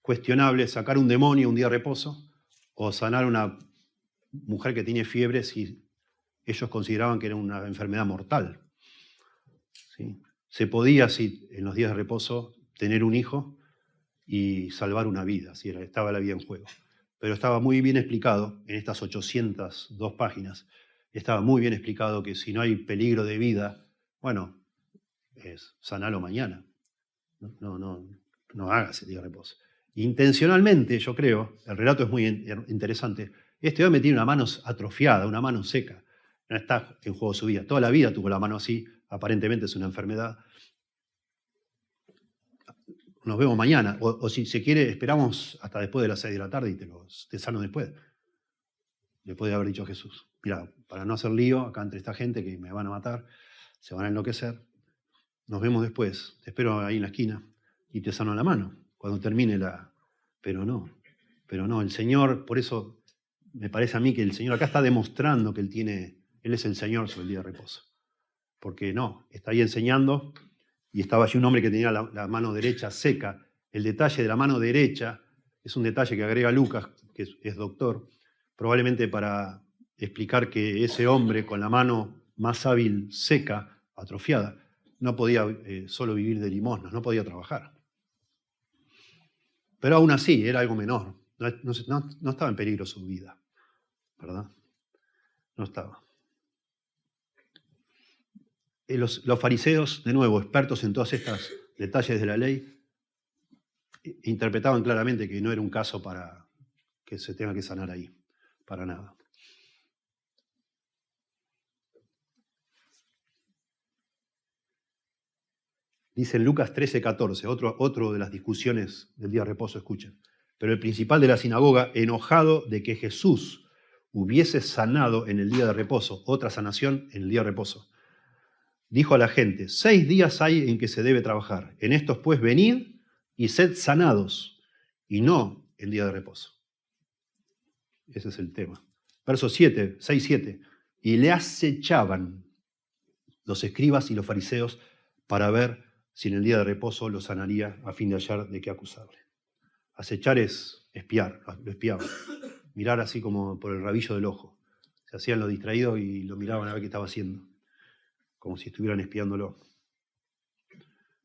cuestionable sacar un demonio un día de reposo o sanar a una mujer que tiene fiebre si ellos consideraban que era una enfermedad mortal. ¿Sí? Se podía, sí, en los días de reposo, tener un hijo y salvar una vida, si estaba la vida en juego. Pero estaba muy bien explicado en estas 802 páginas, estaba muy bien explicado que si no hay peligro de vida, bueno, es sanalo mañana. No hagas el día de reposo. Intencionalmente, yo creo, el relato es muy interesante, este hombre tiene una mano atrofiada, una mano seca, no está en juego su vida. Toda la vida tuvo la mano así, aparentemente es una enfermedad. Nos vemos mañana, o si se quiere, esperamos hasta después de las 6 de la tarde y te sano después de haber dicho Jesús. Mira, para no hacer lío acá entre esta gente que me van a matar, se van a enloquecer, nos vemos después, te espero ahí en la esquina y te sano la mano cuando termine la... Pero no, el Señor, por eso me parece a mí que el Señor acá está demostrando que Él es el Señor sobre el día de reposo. Porque no, está ahí enseñando y estaba allí un hombre que tenía la mano derecha seca. El detalle de la mano derecha es un detalle que agrega Lucas, que es doctor, probablemente para explicar que ese hombre con la mano más hábil seca, atrofiada, no podía solo vivir de limosnas, no podía trabajar. Pero aún así, era algo menor. No estaba en peligro su vida, ¿verdad? No estaba. Los fariseos, de nuevo, expertos en todos estos detalles de la ley, interpretaban claramente que no era un caso para que se tenga que sanar ahí, para nada. Dice en Lucas 13:14, otro de las discusiones del día de reposo, escuchen. Pero el principal de la sinagoga, enojado de que Jesús hubiese sanado en el día de reposo, otra sanación en el día de reposo, dijo a la gente: 6 días hay en que se debe trabajar. En estos pues venid y sed sanados, y no el día de reposo. Ese es el tema. Verso 7, 6, 7. Y le acechaban los escribas y los fariseos para ver si en el día de reposo lo sanaría, a fin de hallar de qué acusarle. Acechar es espiar, lo espiaban. Mirar así como por el rabillo del ojo. Se hacían los distraídos y lo miraban a ver qué estaba haciendo, como si estuvieran espiándolo.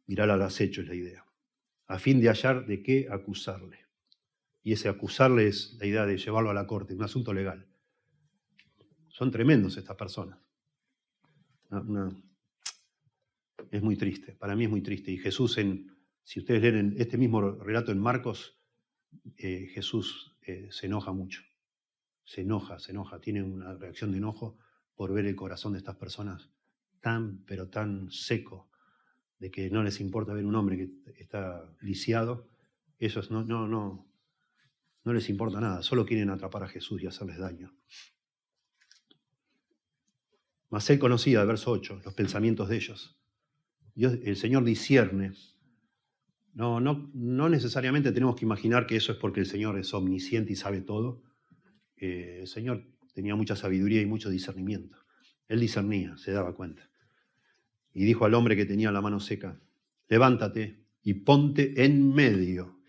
Mirar al acecho es la idea, a fin de hallar de qué acusarle. Y ese acusarle es la idea de llevarlo a la corte, un asunto legal. Son tremendos estas personas. Es muy triste, para mí es muy triste. Y Jesús, si ustedes leen este mismo relato en Marcos, Jesús se enoja mucho. Se enoja, tiene una reacción de enojo por ver el corazón de estas personas tan, pero tan seco, de que no les importa ver un hombre que está lisiado. Ellos no les importa nada, solo quieren atrapar a Jesús y hacerles daño. Mas él conocía, verso 8, los pensamientos de ellos. El Señor discierne. No necesariamente tenemos que imaginar que eso es porque el Señor es omnisciente y sabe todo. El Señor tenía mucha sabiduría y mucho discernimiento. Él discernía, se daba cuenta. Y dijo al hombre que tenía la mano seca: levántate y ponte en medio.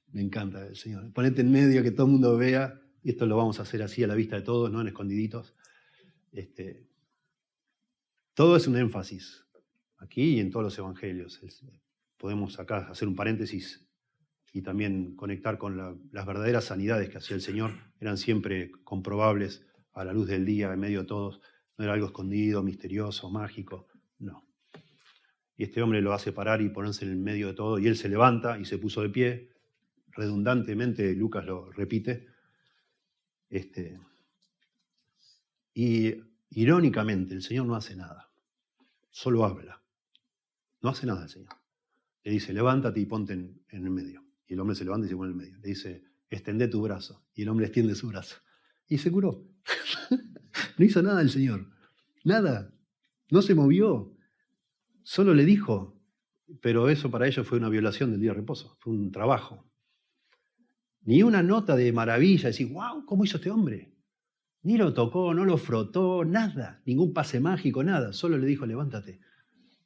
Me encanta el Señor. Ponete en medio, que todo el mundo vea. Y esto lo vamos a hacer así a la vista de todos, no en escondiditos. Todo es un énfasis. Aquí y en todos los evangelios. Podemos acá hacer un paréntesis y también conectar con las verdaderas sanidades que hacía el Señor. Eran siempre comprobables a la luz del día, en medio de todos. No era algo escondido, misterioso, mágico. No. Y este hombre lo hace parar y ponerse en el medio de todo. Y él se levanta y se puso de pie. Redundantemente, Lucas lo repite. Y irónicamente, el Señor no hace nada. Solo habla. No hace nada el Señor. Le dice: levántate y ponte en el medio. Y el hombre se levanta y se pone en el medio. Le dice: extendé tu brazo. Y el hombre extiende su brazo. Y se curó. No hizo nada el Señor. Nada. No se movió. Solo le dijo. Pero eso para ellos fue una violación del día de reposo. Fue un trabajo. Ni una nota de maravilla. Decir: wow, ¿cómo hizo este hombre? Ni lo tocó, no lo frotó, nada. Ningún pase mágico, nada. Solo le dijo: levántate.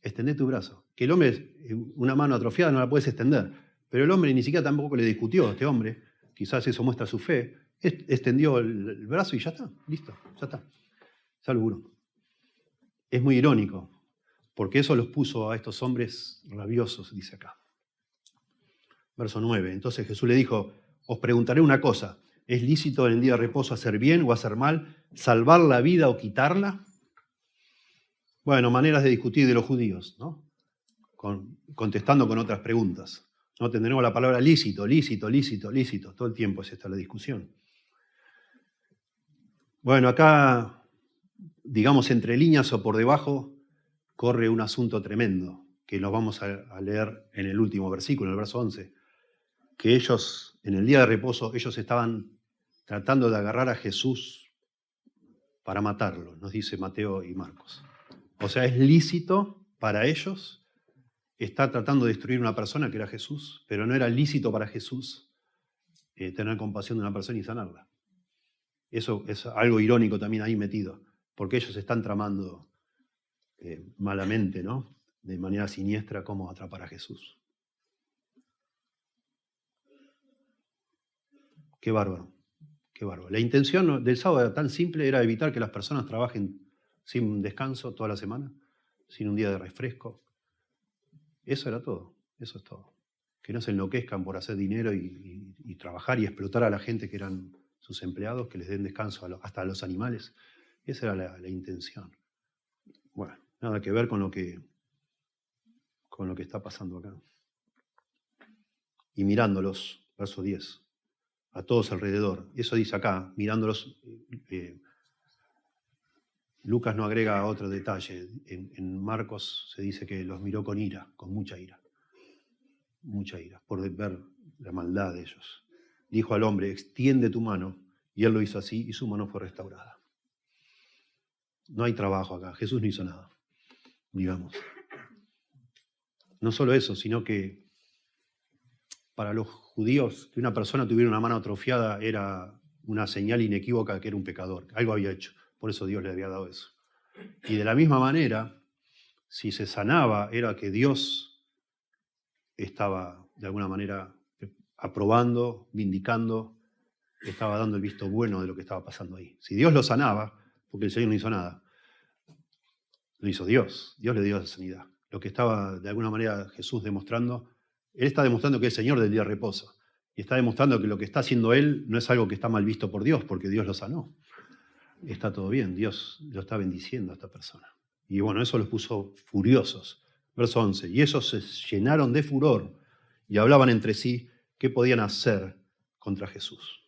Extendé tu brazo. Que el hombre, una mano atrofiada no la puedes extender. Pero el hombre ni siquiera tampoco le discutió a este hombre. Quizás eso muestra su fe. Extendió el brazo y ya está. Listo, ya está. Salvo. Es muy irónico, porque eso los puso a estos hombres rabiosos, dice acá. Verso 9. Entonces Jesús le dijo: os preguntaré una cosa. ¿Es lícito en el día de reposo hacer bien o hacer mal? ¿Salvar la vida o quitarla? Bueno, maneras de discutir de los judíos, ¿no? Contestando con otras preguntas. No tendremos la palabra lícito, lícito, lícito, lícito. Todo el tiempo es esta la discusión. Bueno, acá, digamos, entre líneas o por debajo, corre un asunto tremendo, que nos vamos a leer en el último versículo, en el verso 11. Que ellos, en el día de reposo, ellos estaban tratando de agarrar a Jesús para matarlo, nos dice Mateo y Marcos. O sea, es lícito para ellos estar tratando de destruir una persona que era Jesús, pero no era lícito para Jesús tener compasión de una persona y sanarla. Eso es algo irónico también ahí metido, porque ellos están tramando malamente, ¿no? De manera siniestra, cómo atrapar a Jesús. Qué bárbaro, qué bárbaro. La intención del sábado era tan simple, era evitar que las personas trabajen sin descanso toda la semana, sin un día de refresco. Eso era todo, eso es todo. Que no se enloquezcan por hacer dinero y trabajar y explotar a la gente que eran sus empleados, que les den descanso hasta a los animales. Esa era la intención. Bueno, nada que ver con lo que está pasando acá. Y mirándolos, verso 10, a todos alrededor. Eso dice acá, mirándolos, Lucas no agrega otro detalle. En Marcos se dice que los miró con ira, con mucha ira, por ver la maldad de ellos. Dijo al hombre, extiende tu mano, y él lo hizo así, y su mano fue restaurada. No hay trabajo acá, Jesús no hizo nada, digamos. No solo eso, sino que para los judíos, que una persona tuviera una mano atrofiada era una señal inequívoca que era un pecador, algo había hecho, por eso Dios le había dado eso. Y de la misma manera, si se sanaba, era que Dios estaba de alguna manera aprobando, vindicando, estaba dando el visto bueno de lo que estaba pasando ahí. Si Dios lo sanaba, porque el Señor no hizo nada, lo hizo Dios le dio la sanidad. Lo que estaba de alguna manera Jesús demostrando, Él está demostrando que es Señor del día de reposo. Y está demostrando que lo que está haciendo Él no es algo que está mal visto por Dios, porque Dios lo sanó. Está todo bien, Dios lo está bendiciendo a esta persona. Y bueno, eso los puso furiosos. Verso 11. Y esos se llenaron de furor y hablaban entre sí qué podían hacer contra Jesús.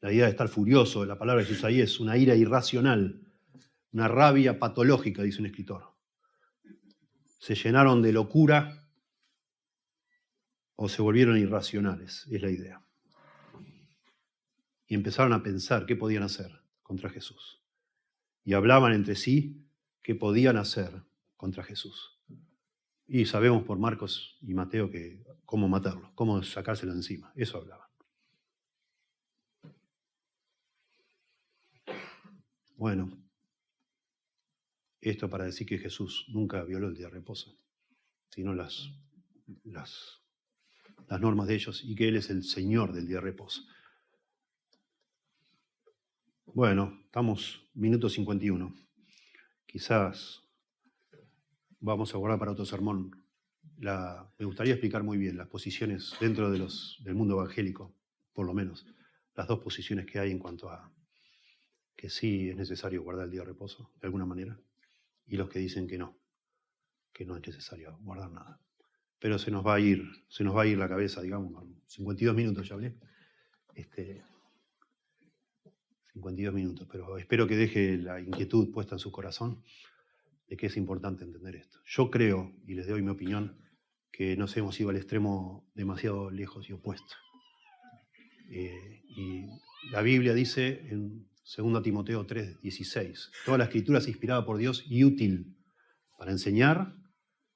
La idea de estar furioso, la palabra de Jesús ahí es una ira irracional, una rabia patológica, dice un escritor. Se llenaron de locura o se volvieron irracionales, es la idea. Y empezaron a pensar qué podían hacer contra Jesús. Y hablaban entre sí qué podían hacer contra Jesús. Y sabemos por Marcos y Mateo que cómo matarlo, cómo sacárselo encima. Eso hablaban. Bueno, esto para decir que Jesús nunca violó el día de reposo, sino las normas de ellos, y que Él es el Señor del día de reposo. Bueno, estamos minuto 51. Quizás vamos a guardar para otro sermón. Me gustaría explicar muy bien las posiciones dentro del mundo evangélico, por lo menos, las dos posiciones que hay en cuanto a que sí es necesario guardar el día de reposo, de alguna manera, y los que dicen que no es necesario guardar nada. Pero se nos va a ir la cabeza, digamos, 52 minutos ya hablé. 52 minutos, pero espero que deje la inquietud puesta en su corazón de que es importante entender esto. Yo creo, y les doy mi opinión, que nos hemos ido al extremo demasiado lejos y opuesto. Y la Biblia dice en 2 Timoteo 3:16, toda la escritura es inspirada por Dios y útil para enseñar,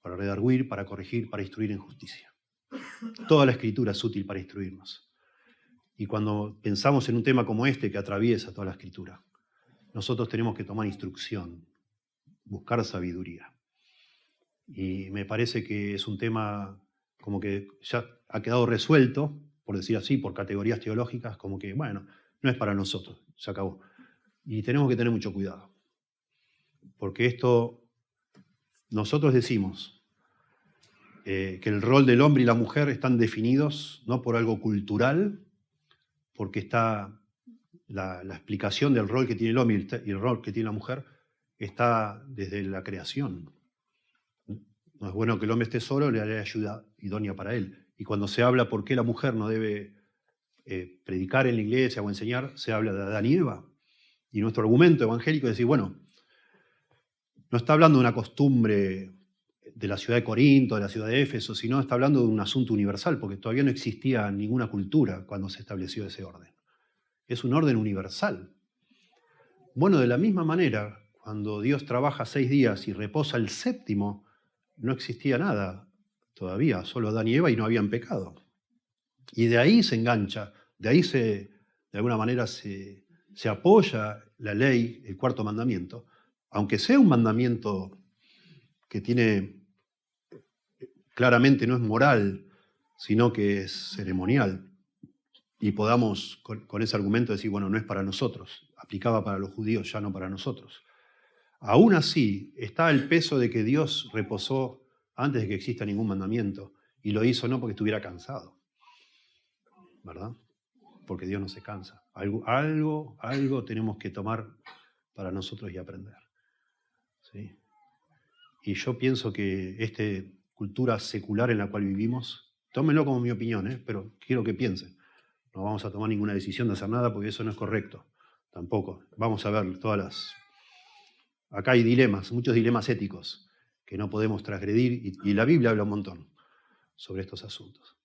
para redarguir, para corregir, para instruir en justicia. Toda la escritura es útil para instruirnos. Y cuando pensamos en un tema como este que atraviesa toda la escritura, nosotros tenemos que tomar instrucción, buscar sabiduría. Y me parece que es un tema como que ya ha quedado resuelto, por decir así, por categorías teológicas, como que, bueno, no es para nosotros, se acabó. Y tenemos que tener mucho cuidado, porque esto, nosotros decimos que el rol del hombre y la mujer están definidos no por algo cultural, porque está la explicación del rol que tiene el hombre y el rol que tiene la mujer está desde la creación. No es bueno que el hombre esté solo, le haré ayuda idónea para él. Y cuando se habla por qué la mujer no debe predicar en la iglesia o enseñar, se habla de Adán y Eva. Y nuestro argumento evangélico es decir, bueno, no está hablando de una costumbre de la ciudad de Corinto, de la ciudad de Éfeso, sino está hablando de un asunto universal, porque todavía no existía ninguna cultura cuando se estableció ese orden. Es un orden universal. Bueno, de la misma manera, cuando Dios trabaja 6 días y reposa el séptimo, no existía nada todavía, solo Adán y Eva, y no habían pecado. Y de ahí se engancha, de ahí de alguna manera se apoya la ley, el cuarto mandamiento, aunque sea un mandamiento que tiene, claramente no es moral, sino que es ceremonial. Y podamos con ese argumento decir, bueno, no es para nosotros, aplicaba para los judíos, ya no para nosotros. Aún así, está el peso de que Dios reposó antes de que exista ningún mandamiento, y lo hizo no porque estuviera cansado, ¿verdad? Porque Dios no se cansa. Algo tenemos que tomar para nosotros y aprender. ¿Sí? Y yo pienso que esta cultura secular en la cual vivimos, tómenlo como mi opinión, pero quiero que piensen. No vamos a tomar ninguna decisión de hacer nada porque eso no es correcto, tampoco. Vamos a ver todas Acá hay dilemas, muchos dilemas éticos que no podemos transgredir y la Biblia habla un montón sobre estos asuntos.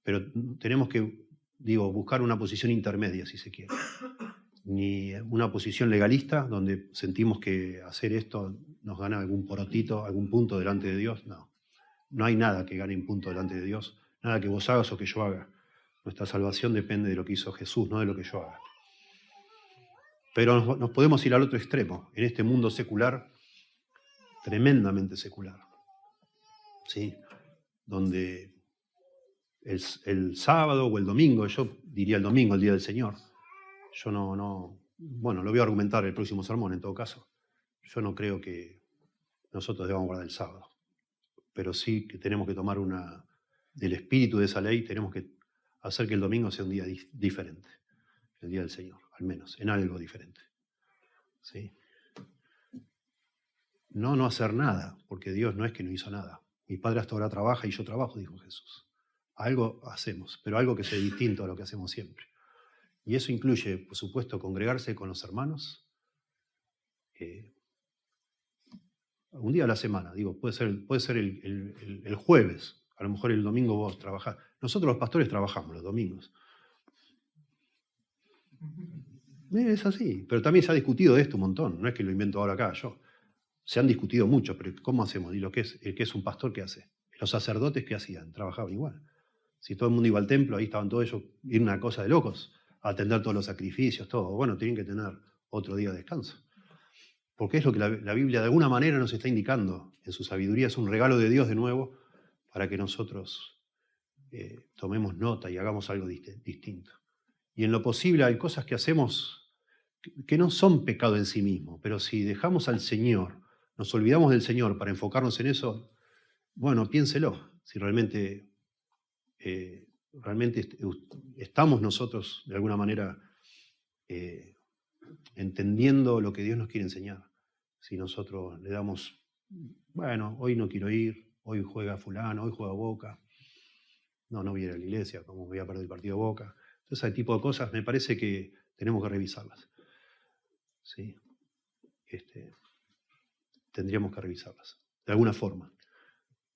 Pero tenemos que, buscar una posición intermedia, si se quiere. Ni una posición legalista donde sentimos que hacer esto nos gana algún porotito, algún punto delante de Dios. No, no hay nada que gane un punto delante de Dios, nada que vos hagas o que yo haga. Nuestra salvación depende de lo que hizo Jesús, no de lo que yo haga. Pero nos podemos ir al otro extremo, en este mundo secular, tremendamente secular, ¿sí? Donde el sábado o el domingo, yo diría el domingo, el día del Señor, yo bueno, lo voy a argumentar el próximo sermón en todo caso, yo no creo que nosotros debamos guardar el sábado, pero sí que tenemos que tomar del espíritu de esa ley, tenemos que hacer que el domingo sea un día diferente, el día del Señor, al menos, en algo diferente, ¿sí? No hacer nada, porque Dios no es que no hizo nada. Mi Padre hasta ahora trabaja y yo trabajo, dijo Jesús. Algo hacemos, pero algo que sea distinto a lo que hacemos siempre. Y eso incluye, por supuesto, congregarse con los hermanos un día a la semana. Puede ser el jueves, a lo mejor el domingo vos trabajás. Nosotros los pastores trabajamos los domingos. Es así, pero también se ha discutido de esto un montón, no es que lo invento ahora acá yo. Se han discutido mucho, pero ¿cómo hacemos? Y el que es un pastor, ¿qué hace? Los sacerdotes, ¿qué hacían? Trabajaban igual. Si todo el mundo iba al templo, ahí estaban todos ellos, y una cosa de locos, a atender todos los sacrificios, todo. Bueno, tienen que tener otro día de descanso. Porque es lo que la Biblia de alguna manera nos está indicando en su sabiduría, es un regalo de Dios de nuevo, para que nosotros tomemos nota y hagamos algo distinto. Y en lo posible hay cosas que hacemos que no son pecado en sí mismo, pero si dejamos al Señor, nos olvidamos del Señor para enfocarnos en eso, bueno, piénselo, si realmente estamos nosotros de alguna manera entendiendo lo que Dios nos quiere enseñar. Si nosotros le damos, bueno, hoy no quiero ir, hoy juega fulano, hoy juega Boca, no voy a ir a la iglesia, como voy a perder el partido de Boca. Entonces, ese tipo de cosas me parece que tenemos que revisarlas. ¿Sí? Tendríamos que revisarlas, de alguna forma.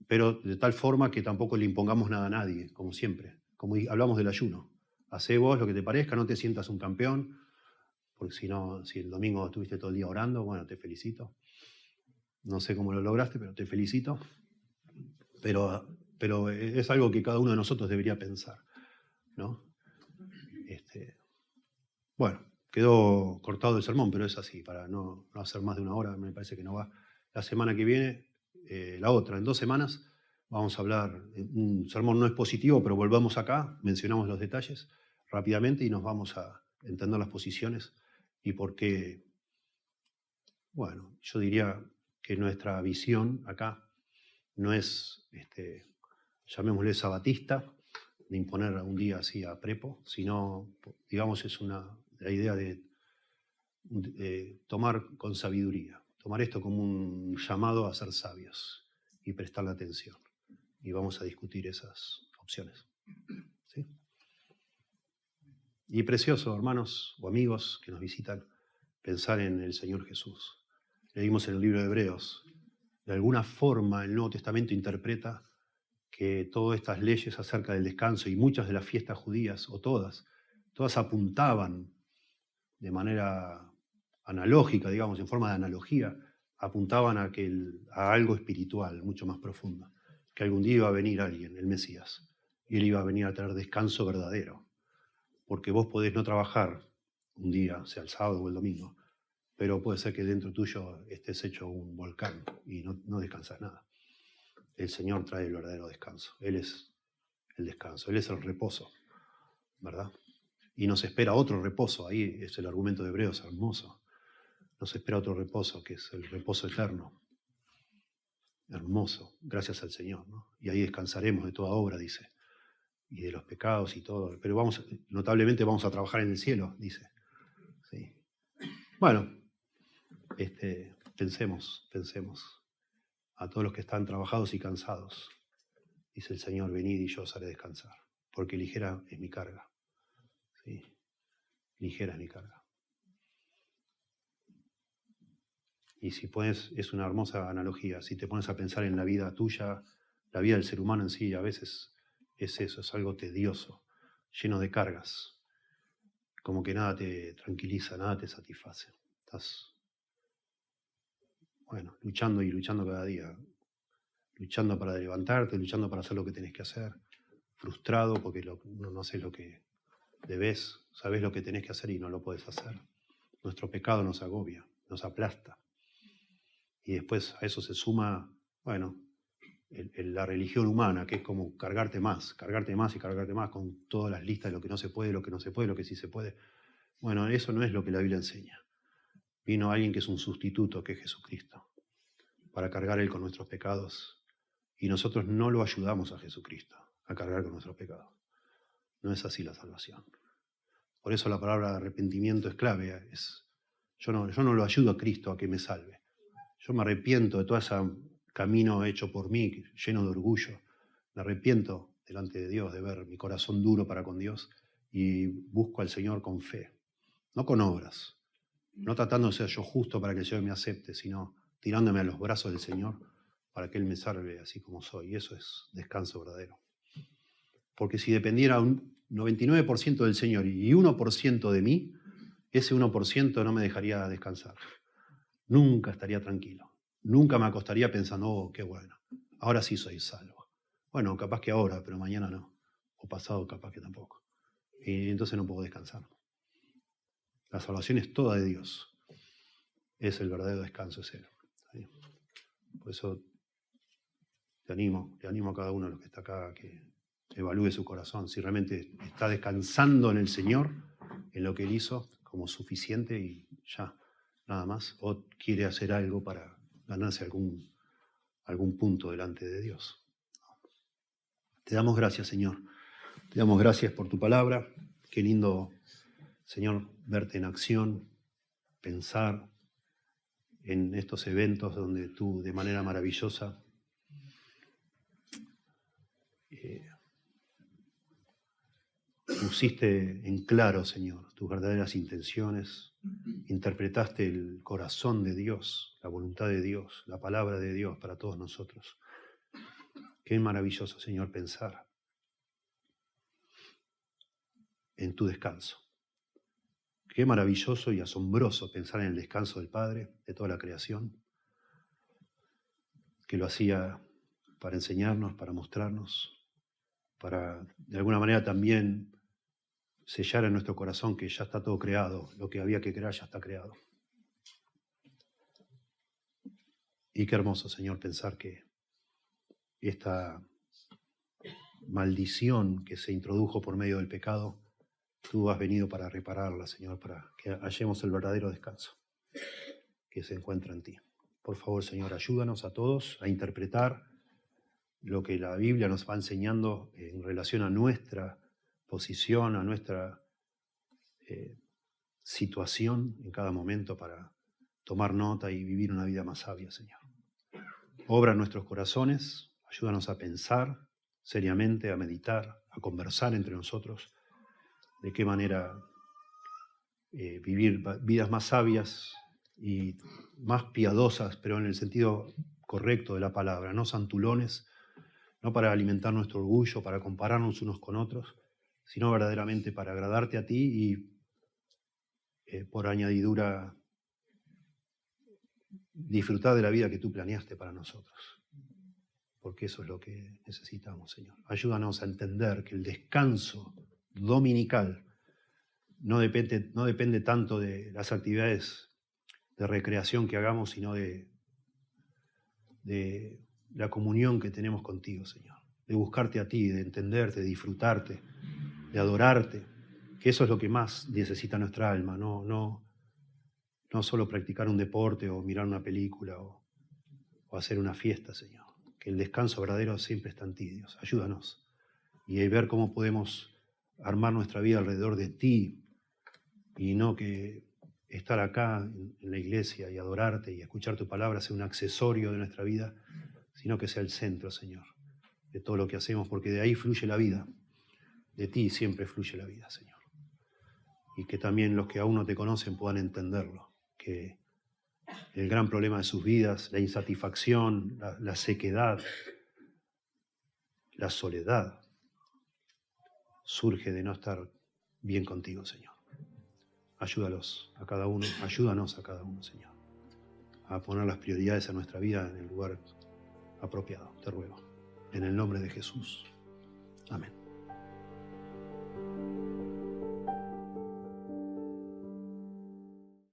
Pero de tal forma que tampoco le impongamos nada a nadie, como siempre. Como hablamos del ayuno. Hacé vos lo que te parezca, no te sientas un campeón, porque si el domingo estuviste todo el día orando, bueno, te felicito. No sé cómo lo lograste, pero te felicito. Pero es algo que cada uno de nosotros debería pensar, ¿no? Bueno, quedó cortado el sermón, pero es así, para no hacer más de una hora, me parece que no va. La semana que viene, la otra, en 2 semanas, vamos a hablar, un sermón no expositivo, pero volvamos acá, mencionamos los detalles rápidamente y nos vamos a entender las posiciones y por qué, bueno, yo diría que nuestra visión acá no es, llamémosle sabatista, de imponer un día así a prepo, sino, digamos, es la idea de tomar con sabiduría, tomar esto como un llamado a ser sabios y prestarle atención. Y vamos a discutir esas opciones. ¿Sí? Y precioso, hermanos o amigos que nos visitan, pensar en el Señor Jesús. Leímos en el libro de Hebreos, de alguna forma el Nuevo Testamento interpreta que todas estas leyes acerca del descanso y muchas de las fiestas judías, o todas apuntaban de manera analógica, digamos, en forma de analogía, apuntaban a algo espiritual mucho más profundo, que algún día iba a venir alguien, el Mesías, y él iba a venir a traer descanso verdadero, porque vos podés no trabajar un día, sea el sábado o el domingo, pero puede ser que dentro tuyo estés hecho un volcán y no descansas nada. El Señor trae el verdadero descanso, Él es el descanso, Él es el reposo, ¿verdad? Y nos espera otro reposo, ahí es el argumento de Hebreos hermoso. Nos espera otro reposo, que es el reposo eterno. Hermoso, gracias al Señor, ¿no? Y ahí descansaremos de toda obra, dice, y de los pecados y todo. Pero notablemente vamos a trabajar en el cielo, dice. Sí. Bueno, pensemos a todos los que están trabajados y cansados. Dice el Señor, venid y yo os haré descansar, porque ligera es mi carga. ¿Sí? Ligera es mi carga. Y si pones, es una hermosa analogía, si te pones a pensar en la vida tuya, la vida del ser humano en sí, a veces es eso, es algo tedioso, lleno de cargas, como que nada te tranquiliza, nada te satisface. Estás, bueno, luchando y luchando cada día, luchando para levantarte, luchando para hacer lo que tenés que hacer, frustrado porque no haces lo que debes, sabés lo que tenés que hacer y no lo podés hacer. Nuestro pecado nos agobia, nos aplasta. Y después a eso se suma, bueno, la religión humana, que es como cargarte más y cargarte más con todas las listas de lo que no se puede, lo que no se puede, lo que sí se puede. Bueno, eso no es lo que la Biblia enseña. Vino alguien que es un sustituto, que es Jesucristo, para cargar Él con nuestros pecados. Y nosotros no lo ayudamos a Jesucristo a cargar con nuestros pecados. No es así la salvación. Por eso la palabra arrepentimiento es clave. Yo no lo ayudo a Cristo a que me salve. Yo me arrepiento de todo ese camino hecho por mí, lleno de orgullo. Me arrepiento delante de Dios de ver mi corazón duro para con Dios y busco al Señor con fe, no con obras, no tratando de ser yo justo para que el Señor me acepte, sino tirándome a los brazos del Señor para que Él me salve así como soy. Y eso es descanso verdadero. Porque si dependiera un 99% del Señor y 1% de mí, ese 1% no me dejaría descansar. Nunca estaría tranquilo. Nunca me acostaría pensando, oh, qué bueno, ahora sí soy salvo. Bueno, capaz que ahora, pero mañana no. O pasado capaz que tampoco. Y entonces no puedo descansar. La salvación es toda de Dios. Es el verdadero descanso, es Él. ¿Sí? Por eso te animo a cada uno de los que está acá a que evalúe su corazón, si realmente está descansando en el Señor, en lo que Él hizo, como suficiente y ya, nada más, o quiere hacer algo para ganarse algún punto delante de Dios. Te damos gracias, Señor. Te damos gracias por tu palabra. Qué lindo, Señor, verte en acción, pensar en estos eventos donde tú, de manera maravillosa, pusiste en claro, Señor, tus verdaderas intenciones, interpretaste el corazón de Dios, la voluntad de Dios, la palabra de Dios para todos nosotros. Qué maravilloso, Señor, pensar en tu descanso. Qué maravilloso y asombroso pensar en el descanso del Padre, de toda la creación, que lo hacía para enseñarnos, para mostrarnos, para de alguna manera también sellar en nuestro corazón que ya está todo creado, lo que había que crear ya está creado. Y qué hermoso, Señor, pensar que esta maldición que se introdujo por medio del pecado, tú has venido para repararla, Señor, para que hallemos el verdadero descanso que se encuentra en ti. Por favor, Señor, ayúdanos a todos a interpretar lo que la Biblia nos va enseñando en relación a nuestra posición, a nuestra situación en cada momento para tomar nota y vivir una vida más sabia, Señor. Obra en nuestros corazones, ayúdanos a pensar seriamente, a meditar, a conversar entre nosotros, de qué manera vivir vidas más sabias y más piadosas, pero en el sentido correcto de la palabra, no santulones, no para alimentar nuestro orgullo, para compararnos unos con otros, sino verdaderamente para agradarte a ti y por añadidura disfrutar de la vida que tú planeaste para nosotros. Porque eso es lo que necesitamos, Señor. Ayúdanos a entender que el descanso dominical no depende tanto de las actividades de recreación que hagamos, sino de la comunión que tenemos contigo, Señor. De buscarte a ti, de entenderte, de disfrutarte, de adorarte. Que eso es lo que más necesita nuestra alma, no solo practicar un deporte o mirar una película o hacer una fiesta, Señor. Que el descanso verdadero siempre está en ti, Dios. Ayúdanos. Y ver cómo podemos armar nuestra vida alrededor de ti y no que estar acá en la iglesia y adorarte y escuchar tu palabra sea un accesorio de nuestra vida, sino que sea el centro, Señor, de todo lo que hacemos, porque de ahí fluye la vida. De ti siempre fluye la vida, Señor. Y que también los que aún no te conocen puedan entenderlo, que El gran problema de sus vidas, la insatisfacción, la sequedad, la soledad, surge de no estar bien contigo, Señor. Ayúdanos a cada uno, Señor, a poner las prioridades de nuestra vida en el lugar apropiado, te ruego. En el nombre de Jesús. Amén.